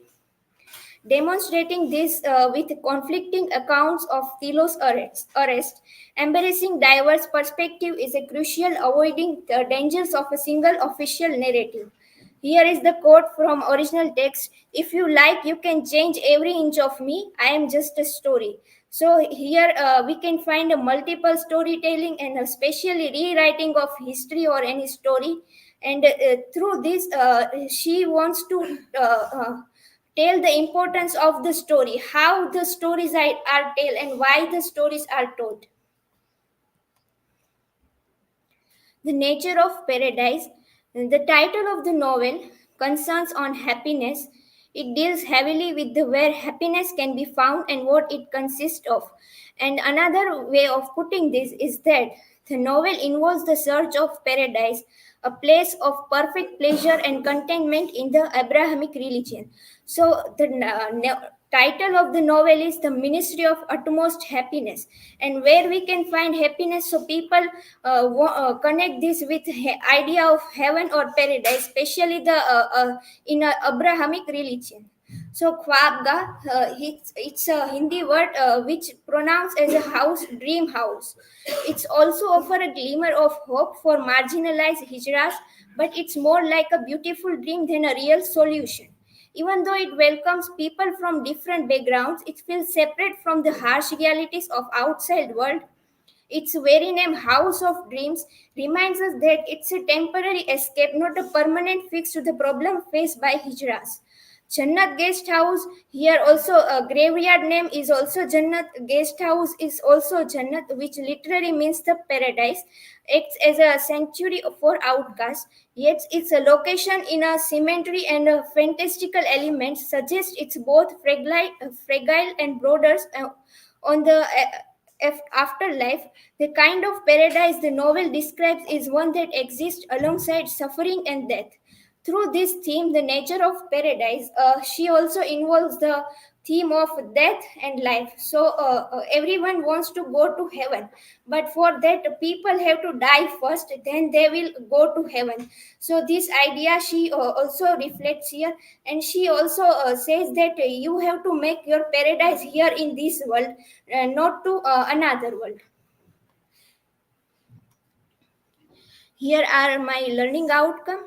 demonstrating this with conflicting accounts of Thilo's arrest. Embracing diverse perspective is a crucial, avoiding the dangers of a single official narrative. Here is the quote from original text: "If you like, you can change every inch of me. I am just a story." So here we can find a multiple storytelling and especially rewriting of history or any story. And through this, she wants to tell the importance of the story, how the stories are told, and why the stories are told. The nature of paradise. The title of the novel concerns on happiness. It deals heavily with the where happiness can be found and what it consists of. And another way of putting this is that the novel involves the search of paradise, a place of perfect pleasure and contentment in the Abrahamic religion. So the title of the novel is The Ministry of Utmost Happiness, and where we can find happiness. So people connect this with idea of heaven or paradise, especially the in Abrahamic religion. So Khwabga, it's a Hindi word which pronounced as a house, dream house. It's also offer a glimmer of hope for marginalized hijras, but it's more like a beautiful dream than a real solution. Even though it welcomes people from different backgrounds, it feels separate from the harsh realities of outside world. Its very name, House of Dreams, reminds us that it's a temporary escape, not a permanent fix to the problem faced by hijras. Jannat Guest House, here also a graveyard name is also Jannat. Guest House is also Jannat, which literally means the paradise. Acts as a sanctuary for outcasts. Yet its a location in a cemetery and a fantastical element suggests it's both fragile and broader on the afterlife. The kind of paradise the novel describes is one that exists alongside suffering and death. Through this theme, the nature of paradise, she also involves the theme of death and life. So everyone wants to go to heaven, but for that, people have to die first, then they will go to heaven. So this idea she also reflects here, and she also says that you have to make your paradise here in this world, not to another world. Here are my learning outcome.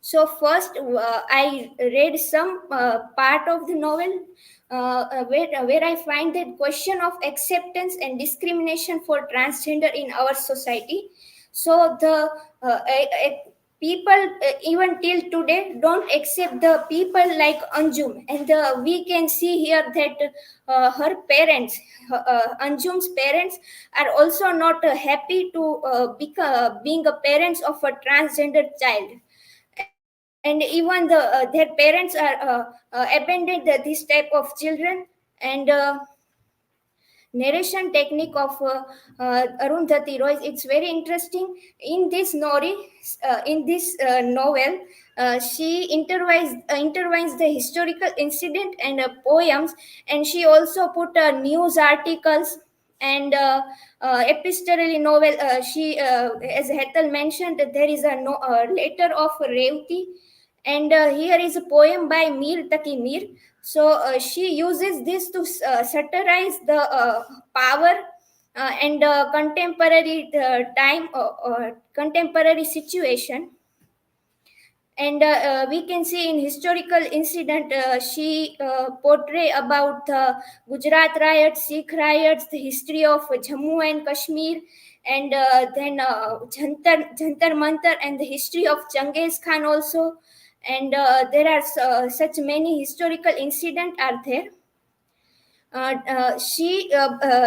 So first, I read some part of the novel where I find that question of acceptance and discrimination for transgender in our society. So the people even till today don't accept the people like Anjum, and we can see here that her parents, Anjum's parents, are also not happy to being a parents of a transgender child, and even their parents are abandoned this type of children. And narration technique of Arundhati Roy, it's very interesting. In this novel, she intertwines the historical incident and poems, and she also put news articles and epistolary novel. She, as Hetal mentioned, there is a letter of Revti, and here is a poem by Mir Taki Mir. So she uses this to satirize the power and contemporary time or contemporary situation. And we can see in historical incident, she portray about Gujarat riots, Sikh riots, the history of Jammu and Kashmir, and then Jantar Mantar, and the history of Genghis Khan also. And there are such many historical incidents are there. She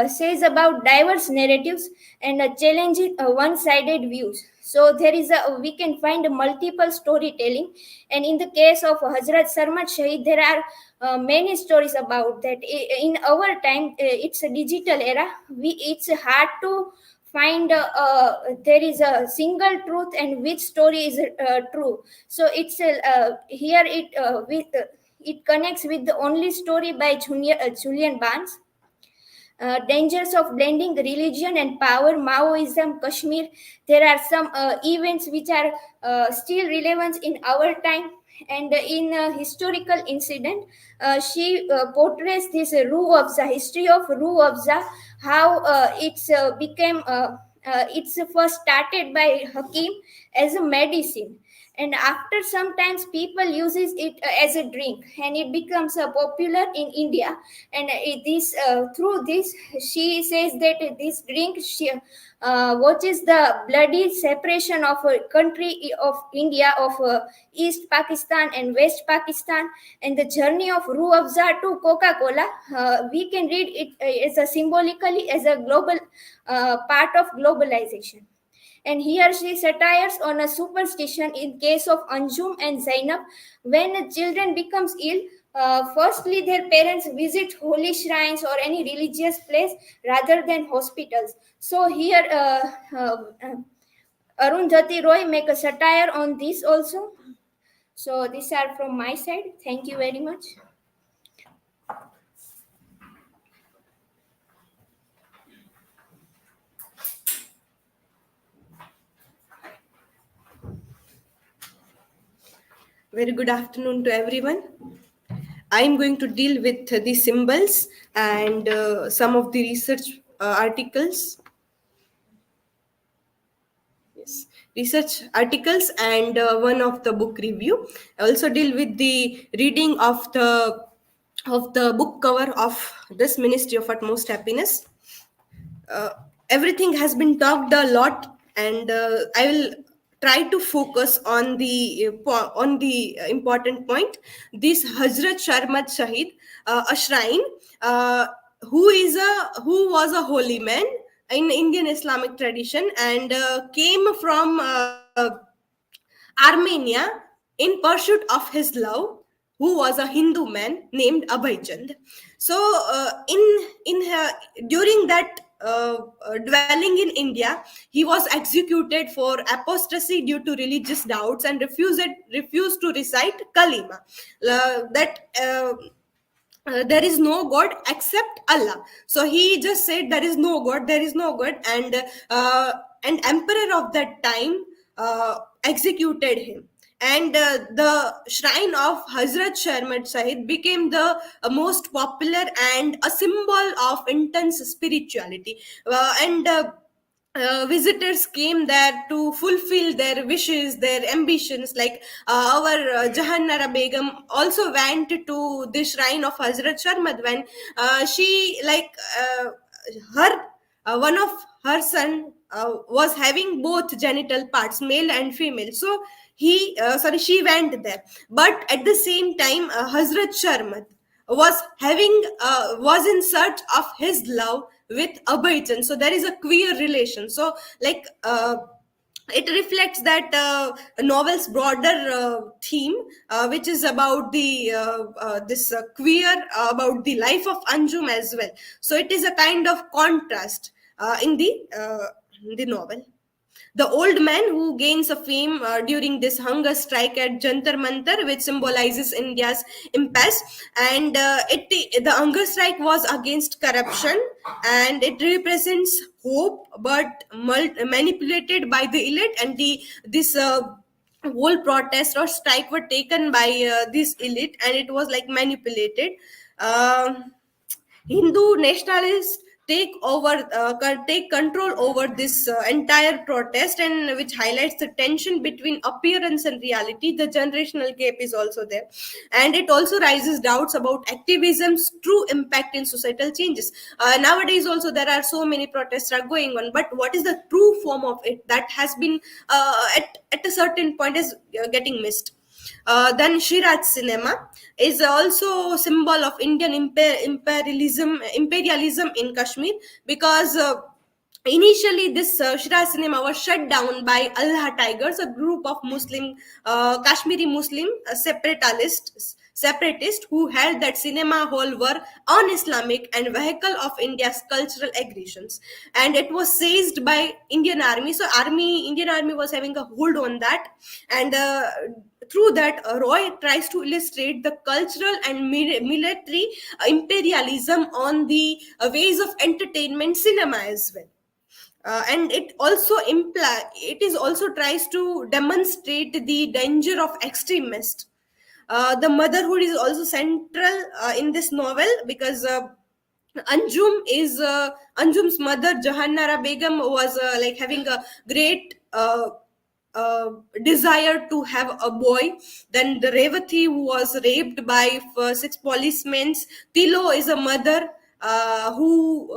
says about diverse narratives and challenging one-sided views. So there is we can find multiple storytelling, and in the case of Hazrat Sarmat Shahid, there are many stories about that. In our time, it's a digital era. It's hard to find there is a single truth and which story is true. So it's here it connects with the only story by Julian Barnes. Dangers of blending religion and power, Maoism, Kashmir. There are some events which are still relevant in our time. And in a historical incident, she portrays this Ruh Afza, history of Ruh Afza, how it's became, it's first started by Hakim as a medicine, and after sometimes people uses it as a drink, and it becomes popular in India. And this through this, she says that this drink she watches the bloody separation of a country of India, of East Pakistan and West Pakistan, and the journey of Ruh Afza to Coca-Cola. We can read it as a symbolically as a global part of globalization. And here she satires on a superstition in case of Anjum and Zainab. When children becomes ill, firstly their parents visit holy shrines or any religious place rather than hospitals. So here Arundhati Roy make a satire on this also. So these are from my side. Thank you very much. Very good afternoon to everyone. I am going to deal with the symbols and some of the research articles. Yes, research articles and one of the book review. I also deal with the reading of the book cover of this Ministry of Utmost Happiness. Everything has been talked a lot, and I will try to focus on the important point. This Hazrat Sharmat Shahid, a shrine, who was a holy man in Indian Islamic tradition, and came from Armenia in pursuit of his love, who was a Hindu man named Abhay Chand. So, during that dwelling in India, he was executed for apostasy due to religious doubts and refused to recite Kalima. There is no god except Allah. So he just said there is no god, there is no god, and emperor of that time executed him. And the shrine of Hazrat Sharmat Sahib became the most popular and a symbol of intense spirituality. Visitors came there to fulfill their wishes, their ambitions. Like our Jahannara Begum also went to the shrine of Hazrat Sharmat when she, her one of her son was having both genital parts, male and female. So she went there. But at the same time, Hazrat Sharmat was in search of his love with Abhay Chand. So there is a queer relation. So it reflects that novel's broader theme, which is about the this queer about the life of Anjum as well. So it is a kind of contrast in the novel. The old man who gains a fame during this hunger strike at Jantar Mantar, which symbolizes India's impasse, and the hunger strike was against corruption, and it represents hope, but manipulated by the elite, and this whole protest or strike were taken by this elite, and it was like manipulated. Hindu nationalists take control over this entire protest, and which highlights the tension between appearance and reality. The generational gap is also there, and it also raises doubts about activism's true impact in societal changes. Nowadays also there are so many protests are going on, but what is the true form of it that has been at a certain point is getting missed. Then Shiraz cinema is also symbol of Indian imperialism in Kashmir, because initially this Shiraz cinema was shut down by Allah Tigers, a group of Muslim Kashmiri Muslim separatists who held that cinema hall were un-Islamic and vehicle of India's cultural aggressions, and it was seized by Indian Army. So Indian Army was having a hold on that, and through that, Roy tries to illustrate the cultural and military imperialism on the ways of entertainment cinema as well. And it also tries to demonstrate the danger of extremists. The motherhood is also central in this novel, because Anjum's mother Jahannara Begum was having a great desire to have a boy. Then the Revati, who was raped by 6 policemen. Tilo is a mother who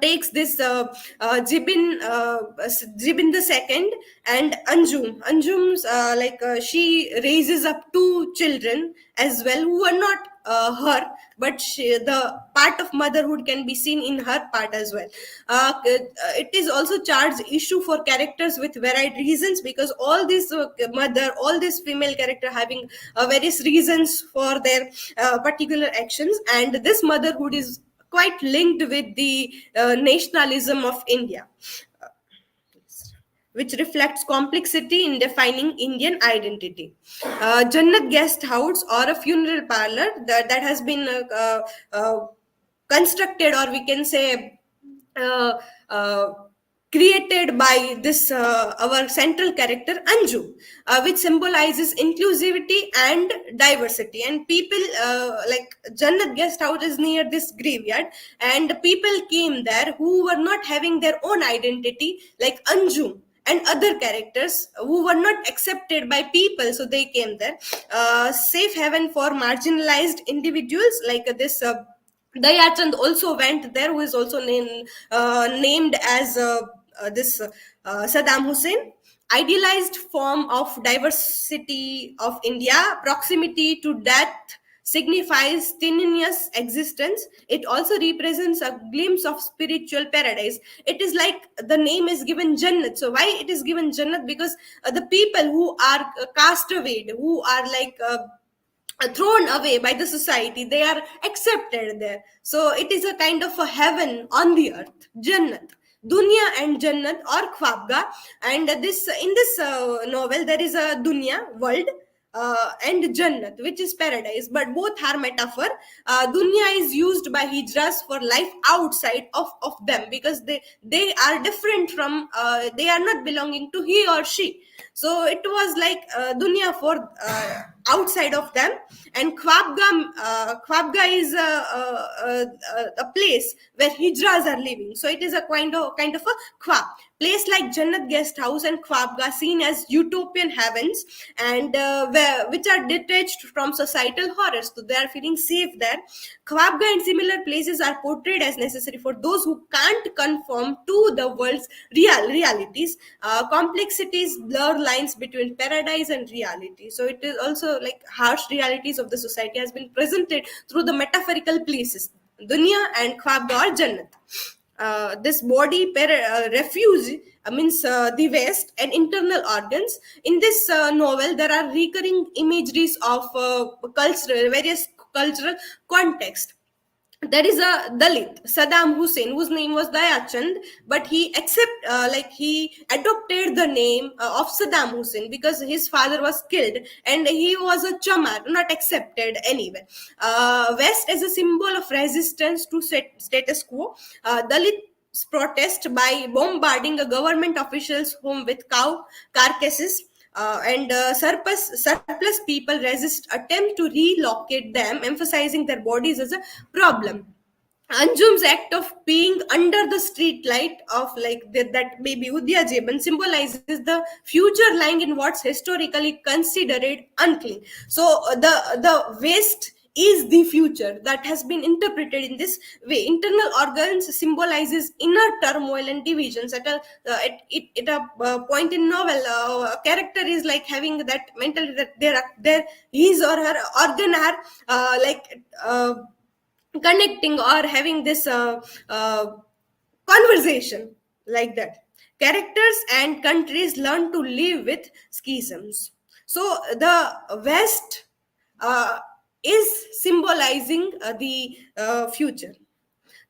takes this Jibin the second, and Anjum's she raises up 2 children as well, who are not her, but the part of motherhood can be seen in her part as well. It is also charged issue for characters with varied reasons, because all these all these female character having various reasons for their particular actions, and this motherhood is quite linked with the nationalism of India, which reflects complexity in defining Indian identity. Jannat guest house, or a funeral parlor that has been constructed, or we can say created by this our central character Anju, which symbolizes inclusivity and diversity. And people like Jannat guest house is near this graveyard, and people came there who were not having their own identity, like Anju and other characters who were not accepted by people, so they came there. Safe haven for marginalized individuals, like this Dayachand also went there, who is also named as Saddam Hussein. Idealized form of diversity of India, proximity to death signifies tenuous existence. It also represents a glimpse of spiritual paradise. It is like the name is given Jannat. So why it is given Jannat? Because the people who are cast away, who are like thrown away by the society, they are accepted there. So it is a kind of a heaven on the earth, Jannat. Dunya and Jannat or Khwabga. And this in this novel there is a Dunya world, and Jannat, which is paradise, but both are metaphor. Dunya is used by hijras for life outside of them, because they are different from, they are not belonging to he or she. So it was like Dunya for outside of them. And Khwabga is a place where hijras are living. So it is a kind of a Khwab. Place like Jannat guest house and Khwabga seen as utopian heavens, and which are detached from societal horrors. So they are feeling safe there. Khwabga and similar places are portrayed as necessary for those who can't conform to the world's realities. Complexities blur lines between paradise and reality. So it is also like harsh realities of the society has been presented through the metaphorical places, Dunya and Khwabga or Jannat. This body refuge means the West and internal organs. In this novel, there are recurring imageries of various cultural context. There is a Dalit, Saddam Hussein, whose name was Dayachand, but he he adopted the name of Saddam Hussein because his father was killed and he was a chamar, not accepted anywhere. West as a symbol of resistance to status quo. Dalit protest by bombarding a government official's home with cow carcasses. And surplus people resist attempt to relocate them, emphasizing their bodies as a problem. Anjum's act of being under the street light of that baby Udya Jeban symbolizes the future lying in what's historically considered unclean. So the waste is the future that has been interpreted in this way. Internal organs symbolizes inner turmoil and divisions. At a point in novel, a character is like having that mentality that his or her organ are connecting or having this conversation like that. Characters and countries learn to live with schisms. So the West is symbolizing the future.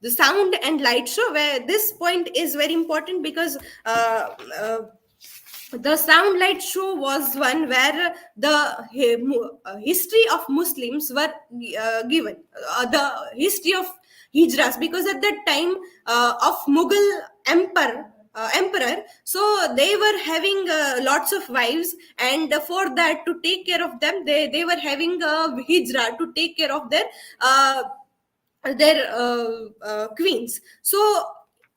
The sound and light show, where this point is very important because the sound light show was one where the history of Muslims were given, the history of hijras, because at that time of Mughal emperor, so they were having lots of wives, and for that, to take care of them, they were having a hijra to take care of their queens. So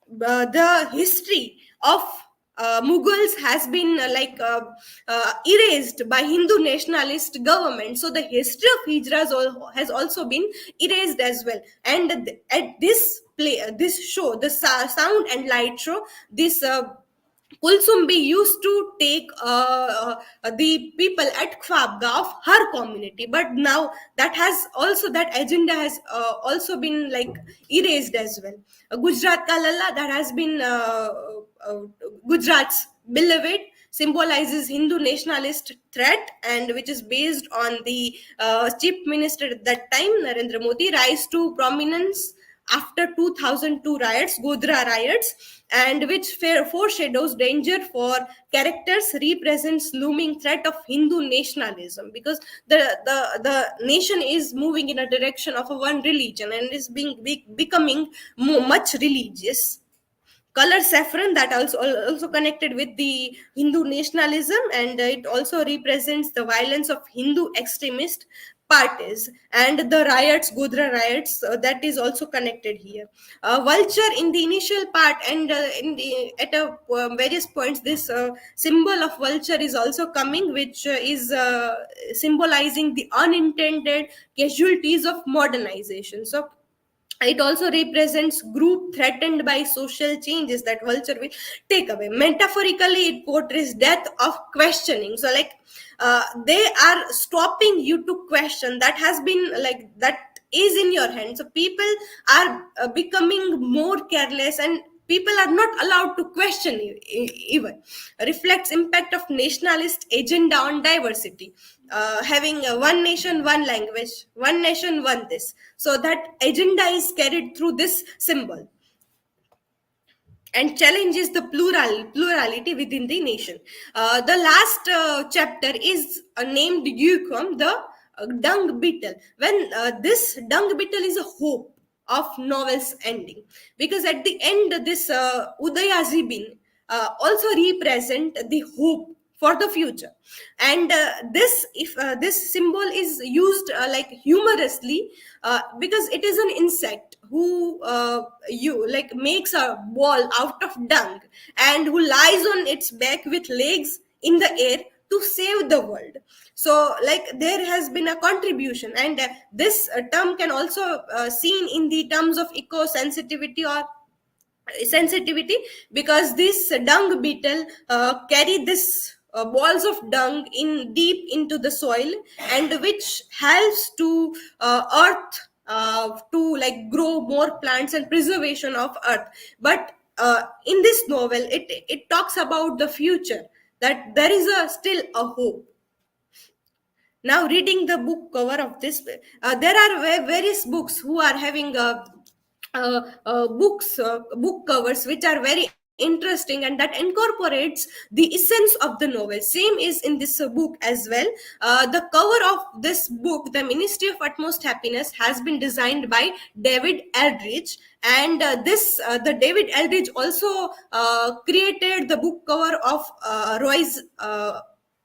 the history of Mughals has been erased by Hindu nationalist government. So the history of hijras has also been erased as well. And at this this show, the sound and light show, this Kulsumbi used to take the people at Khwabga of her community, but now that agenda has also been erased as well. Gujarat Ka Lalla, that has been Gujarat's beloved, symbolizes Hindu nationalist threat, and which is based on the chief minister at that time, Narendra Modi, rise to prominence after 2002 riots, Godhra riots, and which foreshadows danger for characters, represents looming threat of Hindu nationalism, because the nation is moving in a direction of a one religion and is becoming much religious. Color saffron, that also connected with the Hindu nationalism, and it also represents the violence of Hindu extremist parties, and the riots, Godhra riots, that is also connected here. Vulture in the initial part, and various points, this symbol of vulture is also coming, which is symbolizing the unintended casualties of modernization. So It also represents group threatened by social changes that vulture will take away. Metaphorically, it portrays death of questioning. So like they are stopping you to question that has been like that is in your hand. So people are becoming more careless, and people are not allowed to question even. Reflects impact of nationalist agenda on diversity, having one nation, one language, one nation, one this. So that agenda is carried through this symbol and challenges the plurality within the nation. The last chapter is named Yukum, the dung beetle. When this dung beetle is a hope of novel's ending, because at the end this Udaya Zibin also represent the hope for the future. And this if this symbol is used like humorously, because it is an insect who you like makes a ball out of dung and who lies on its back with legs in the air to save the world. So like there has been a contribution, and this term can also seen in the terms of eco sensitivity or sensitivity, because this dung beetle carry this balls of dung in deep into the soil, and which helps to earth to like grow more plants and preservation of earth. But in this novel it talks about the future, that there is a still a hope. Now reading the book cover of this, there are various books who are having book covers which are very interesting, and that incorporates the essence of the novel. Same is in this book as well. The cover of this book, The Ministry of Utmost Happiness, has been designed by David Eldridge, and this the David Eldridge also created the book cover of Roy's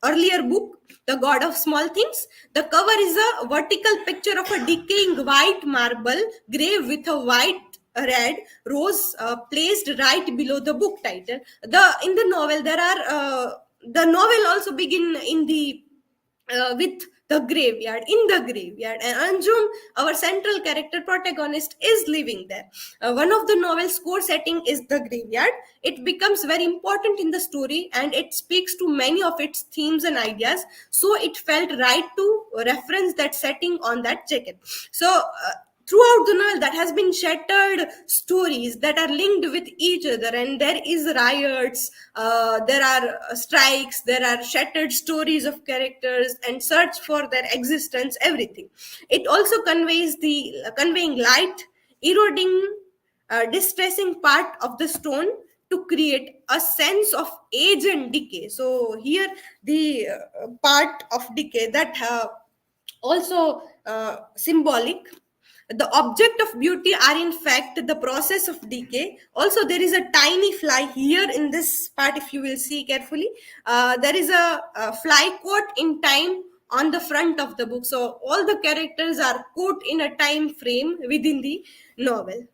earlier book, The God of Small Things. The cover is a vertical picture of a decaying white marble grave with a white red rose placed right below the book title. In the novel there are the novel also begin in the with the graveyard, in the graveyard, and Anjum, our central character protagonist, is living there. One of the novel's core setting is the graveyard. It becomes very important in the story, and it speaks to many of its themes and ideas, so it felt right to reference that setting on that jacket. So throughout the novel that has been shattered stories that are linked with each other, and there is riots, there are strikes, there are shattered stories of characters and search for their existence, everything. It also conveying light, eroding, distressing part of the stone to create a sense of age and decay. So here the part of decay that also symbolic. The object of beauty are in fact the process of decay. Also there is a tiny fly here in this part, if you will see carefully. There is a fly caught in time on the front of the book. So all the characters are caught in a time frame within the novel.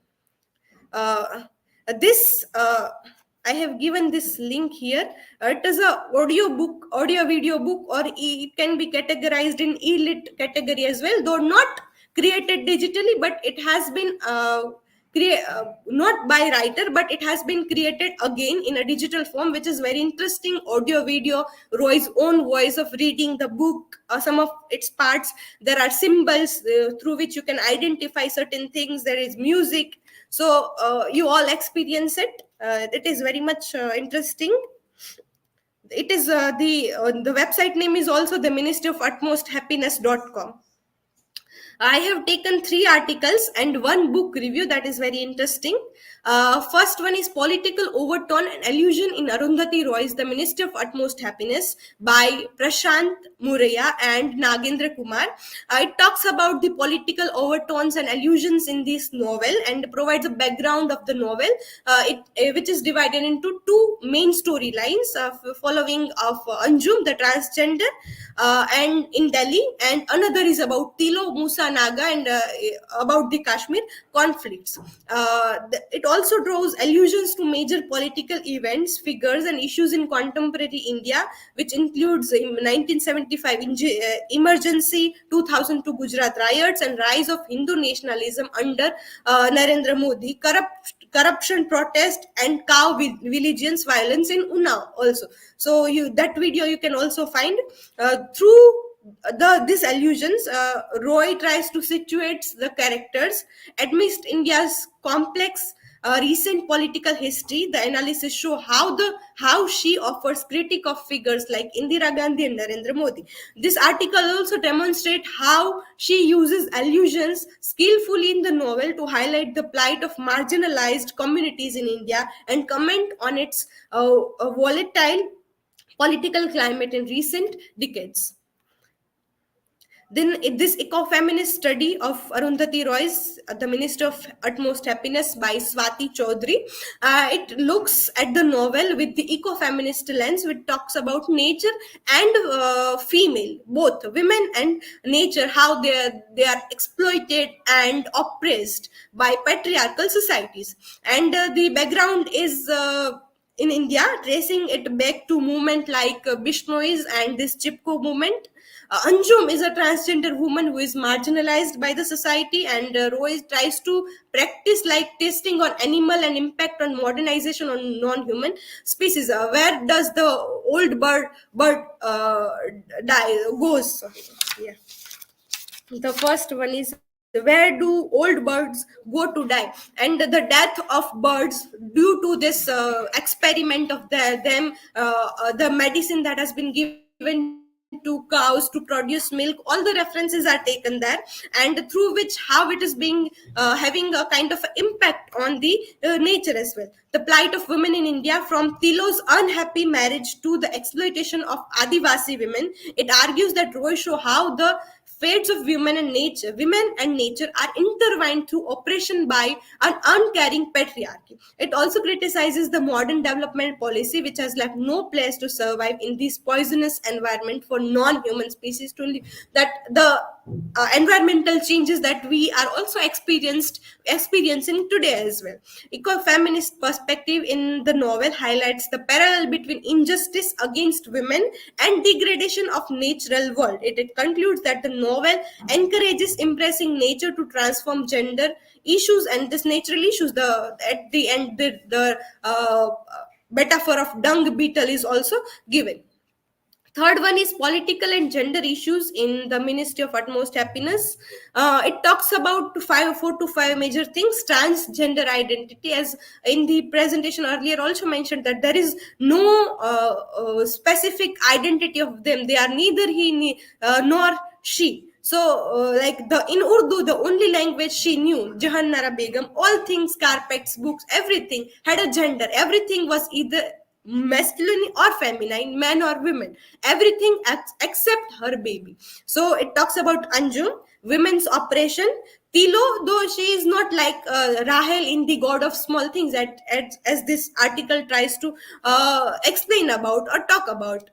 This I have given this link here. It is a audio video book, or it can be categorized in e-lit category as well, though not created digitally, but it has been not by writer, but it has been created again in a digital form, which is very interesting. Audio video, Roy's own voice of reading the book, some of its parts. There are symbols through which you can identify certain things. There is music. So you all experience it. It is very much interesting. It is the website name is also the Ministry of Utmost Happiness.com. I have taken 3 articles and 1 book review that is very interesting. First one is Political Overtone and Allusion in Arundhati Roy's The Ministry of Utmost Happiness by Prashant Muraya and Nagendra Kumar. It talks about the political overtones and allusions in this novel and provides a background of the novel, which is divided into 2 main storylines following of Anjum, the transgender, and in Delhi, and another is about Tilo Musa Naga and about the Kashmir conflicts. It also draws allusions to major political events, figures, and issues in contemporary India, which includes 1975 emergency, 2002 Gujarat riots, and rise of Hindu nationalism under Narendra Modi, corruption, protest, and cow vigilance violence in Unnao also. So that video you can also find through these allusions. Roy tries to situate the characters amidst India's complex recent political history. The analysis show how she offers critique of figures like Indira Gandhi and Narendra Modi. This article also demonstrates how she uses allusions skillfully in the novel to highlight the plight of marginalized communities in India and comment on its volatile political climate in recent decades. Then this ecofeminist study of Arundhati Roy's The Minister of Utmost Happiness by Swati Chaudhary, it looks at the novel with the ecofeminist lens, which talks about nature and female, both women and nature, how they are exploited and oppressed by patriarchal societies. And the background is in India, tracing it back to movement like Bishnois and this Chipko movement. Anjum is a transgender woman who is marginalized by the society, and Roy tries to practice like testing on animal and impact on modernization on non-human species. Where does the old bird die goes? Yeah. The first one is, where do old birds go to die? And the death of birds due to this experiment of the medicine that has been given to cows to produce milk, all the references are taken there, and through which how it is being having a kind of impact on the nature as well. The plight of women in India, from Tilo's unhappy marriage to the exploitation of Adivasi women, it argues that Roy show how the fates of women and nature are intertwined through oppression by an uncaring patriarchy. It also criticizes the modern development policy, which has left no place to survive in this poisonous environment for non-human species to live. That the environmental changes that we are also experiencing today as well. Ecofeminist perspective in the novel highlights the parallel between injustice against women and degradation of natural world. It concludes that the novel encourages embracing nature to transform gender issues and this natural issues. At the end, the metaphor of dung beetle is also given. Third one is political and gender issues in the Ministry of Utmost Happiness. It talks about 4 to 5 major things. Transgender identity, as in the presentation earlier also mentioned, that there is no specific identity of them. They are neither he nor she. So, like in Urdu, the only language she knew, Jahannara Begum, all things, carpets, books, everything had a gender. Everything was either masculine or feminine, man or women, everything except her baby. So it talks about Anjum, women's oppression. Tilo, though she is not like Rahel in the God of Small Things, as this article tries to explain about or talk about.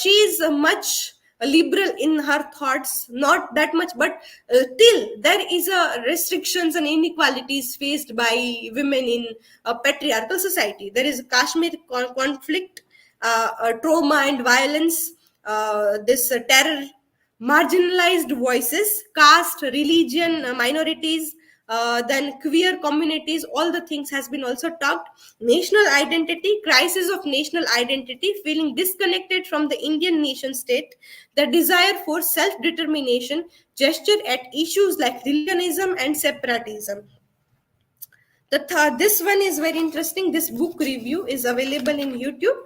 She is much liberal in her thoughts, not that much, but till there is a restrictions and inequalities faced by women in a patriarchal society. There is Kashmir conflict, trauma and violence, this terror, marginalized voices, caste, religion, minorities, then queer communities, all the things has been also talked. National identity, crisis of national identity, feeling disconnected from the Indian nation state, the desire for self-determination, gesture at issues like religionism and separatism. This one is very interesting. This book review is available in YouTube.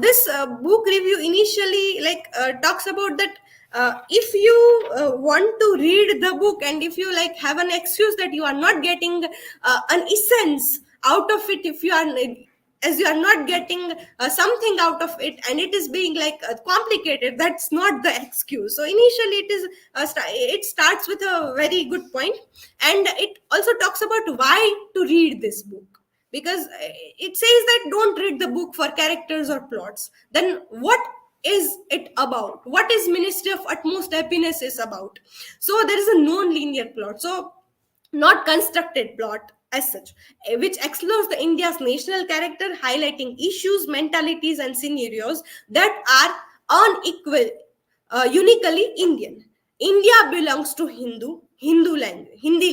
This book review initially talks about that if you want to read the book, and if you have an excuse that you are not getting an essence out of it, if you are as you are not getting something out of it, and it is being complicated, that's not the excuse. So initially it starts with a very good point, and it also talks about why to read this book, because it says that don't read the book for characters or plots. Then what is it about? What is Ministry of Utmost Happiness is about? So there is a non-linear plot, so not constructed plot, as such, which explores the India's national character, highlighting issues, mentalities, and scenarios that are unequal, uniquely Indian. India belongs to Hindi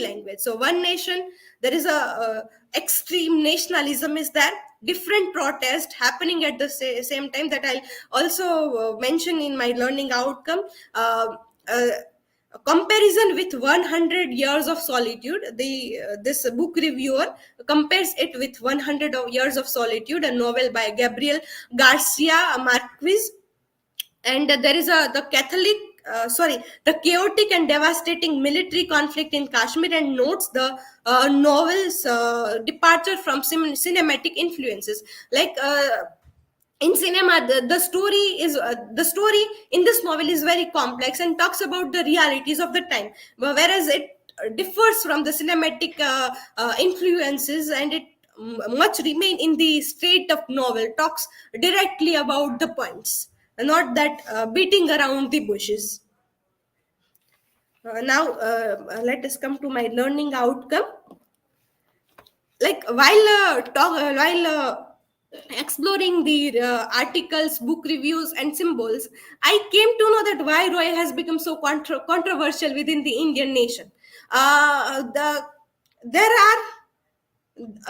language. So one nation, there is a extreme nationalism is there. Different protest happening at the same time, that I'll also mention in my learning outcome. Uh, a comparison with 100 years of solitude. This book reviewer compares it with 100 years of solitude, a novel by Gabriel Garcia Marquez. And there is the chaotic and devastating military conflict in Kashmir, and notes the novel's departure from cinematic influences. Like in cinema, the story in this novel is very complex and talks about the realities of the time, whereas it differs from the cinematic influences, and it much remain in the state of novel, talks directly about the points, not that beating around the bushes. Now let us come to my learning outcome. Like while exploring the articles, book reviews, and symbols, I came to know that why Roy has become so controversial within the Indian nation. There are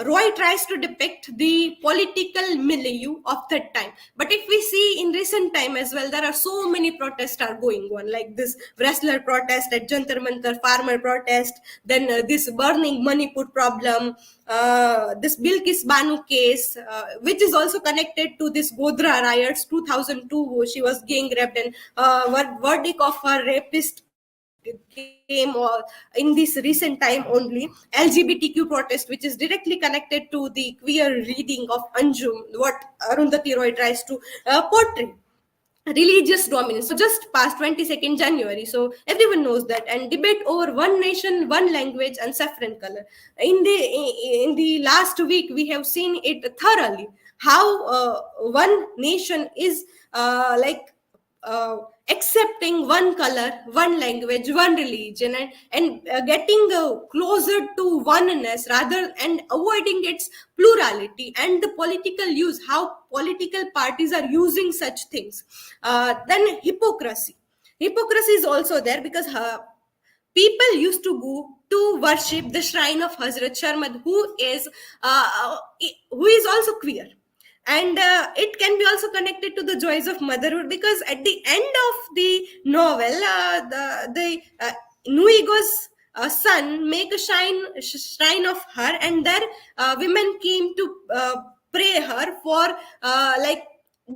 Roy tries to depict the political milieu of that time. But if we see in recent time as well, there are so many protests are going on, like this wrestler protest at Jantar Mantar, farmer protest, then this burning Manipur problem, this Bilkis Banu case, which is also connected to this Godhra riots 2002. She was gang raped, and verdict of her rapist came in this recent time only. LGBTQ protest, which is directly connected to the queer reading of Anjum, what Arundhati Roy tries to portray. Religious dominance. So just past 22nd January, so everyone knows that, and debate over one nation, one language, and saffron color. In the last week, we have seen it thoroughly, how one nation is accepting one color, one language, one religion, and getting closer to oneness rather, and avoiding its plurality, and the political use, how political parties are using such things. Then hypocrisy is also there, because people used to go to worship the shrine of Hazrat Sharmad, who is also queer. And it can be also connected to the joys of motherhood, because at the end of the novel, the Nuigo's son make a shrine of her, and there women came to pray her for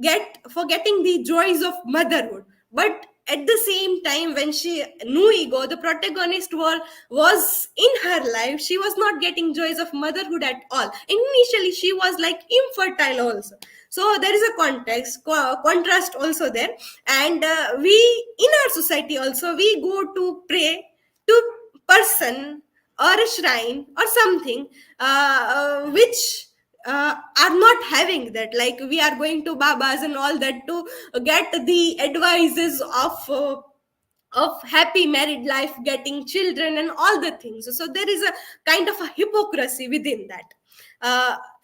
getting the joys of motherhood. But at the same time, when Nuigo, the protagonist, was in her life, she was not getting joys of motherhood at all. Initially, she was like infertile also. So there is a contrast also there. And we, in our society also, we go to pray to person or a shrine or something which are not having that. Like, we are going to babas and all that to get the advices of happy married life, getting children, and all the things. So there is a kind of a hypocrisy within that.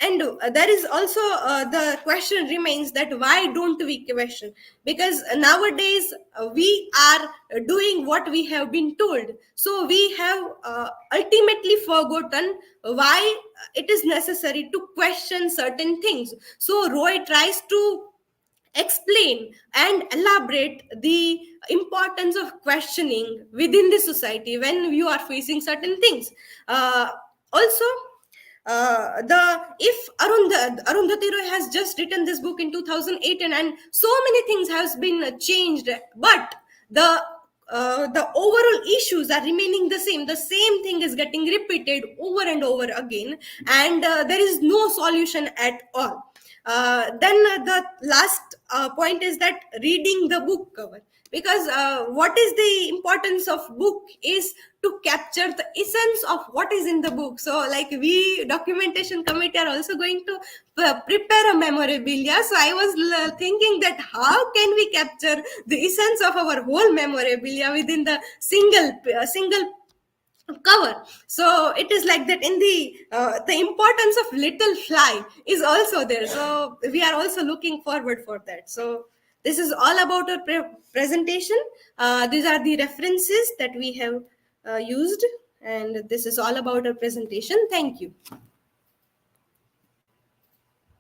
And there is also the question remains that why don't we question? Because nowadays we are doing what we have been told. So we have ultimately forgotten why it is necessary to question certain things. So Roy tries to explain and elaborate the importance of questioning within the society when you are facing certain things. Also, if Arundhati Roy has just written this book in 2008, and so many things has been changed, but the overall issues are remaining the same. The same thing is getting repeated over and over again, and there is no solution at all. Then the last point is that reading the book cover, because what is the importance of book is to capture the essence of what is in the book. So like, we documentation committee are also going to prepare a memorabilia. So I was thinking that how can we capture the essence of our whole memorabilia within the single cover. So it is like that. In the importance of little fly is also there, so we are also looking forward for that. So this is all about our presentation. These are the references that we have used, and this is all about our presentation. Thank you.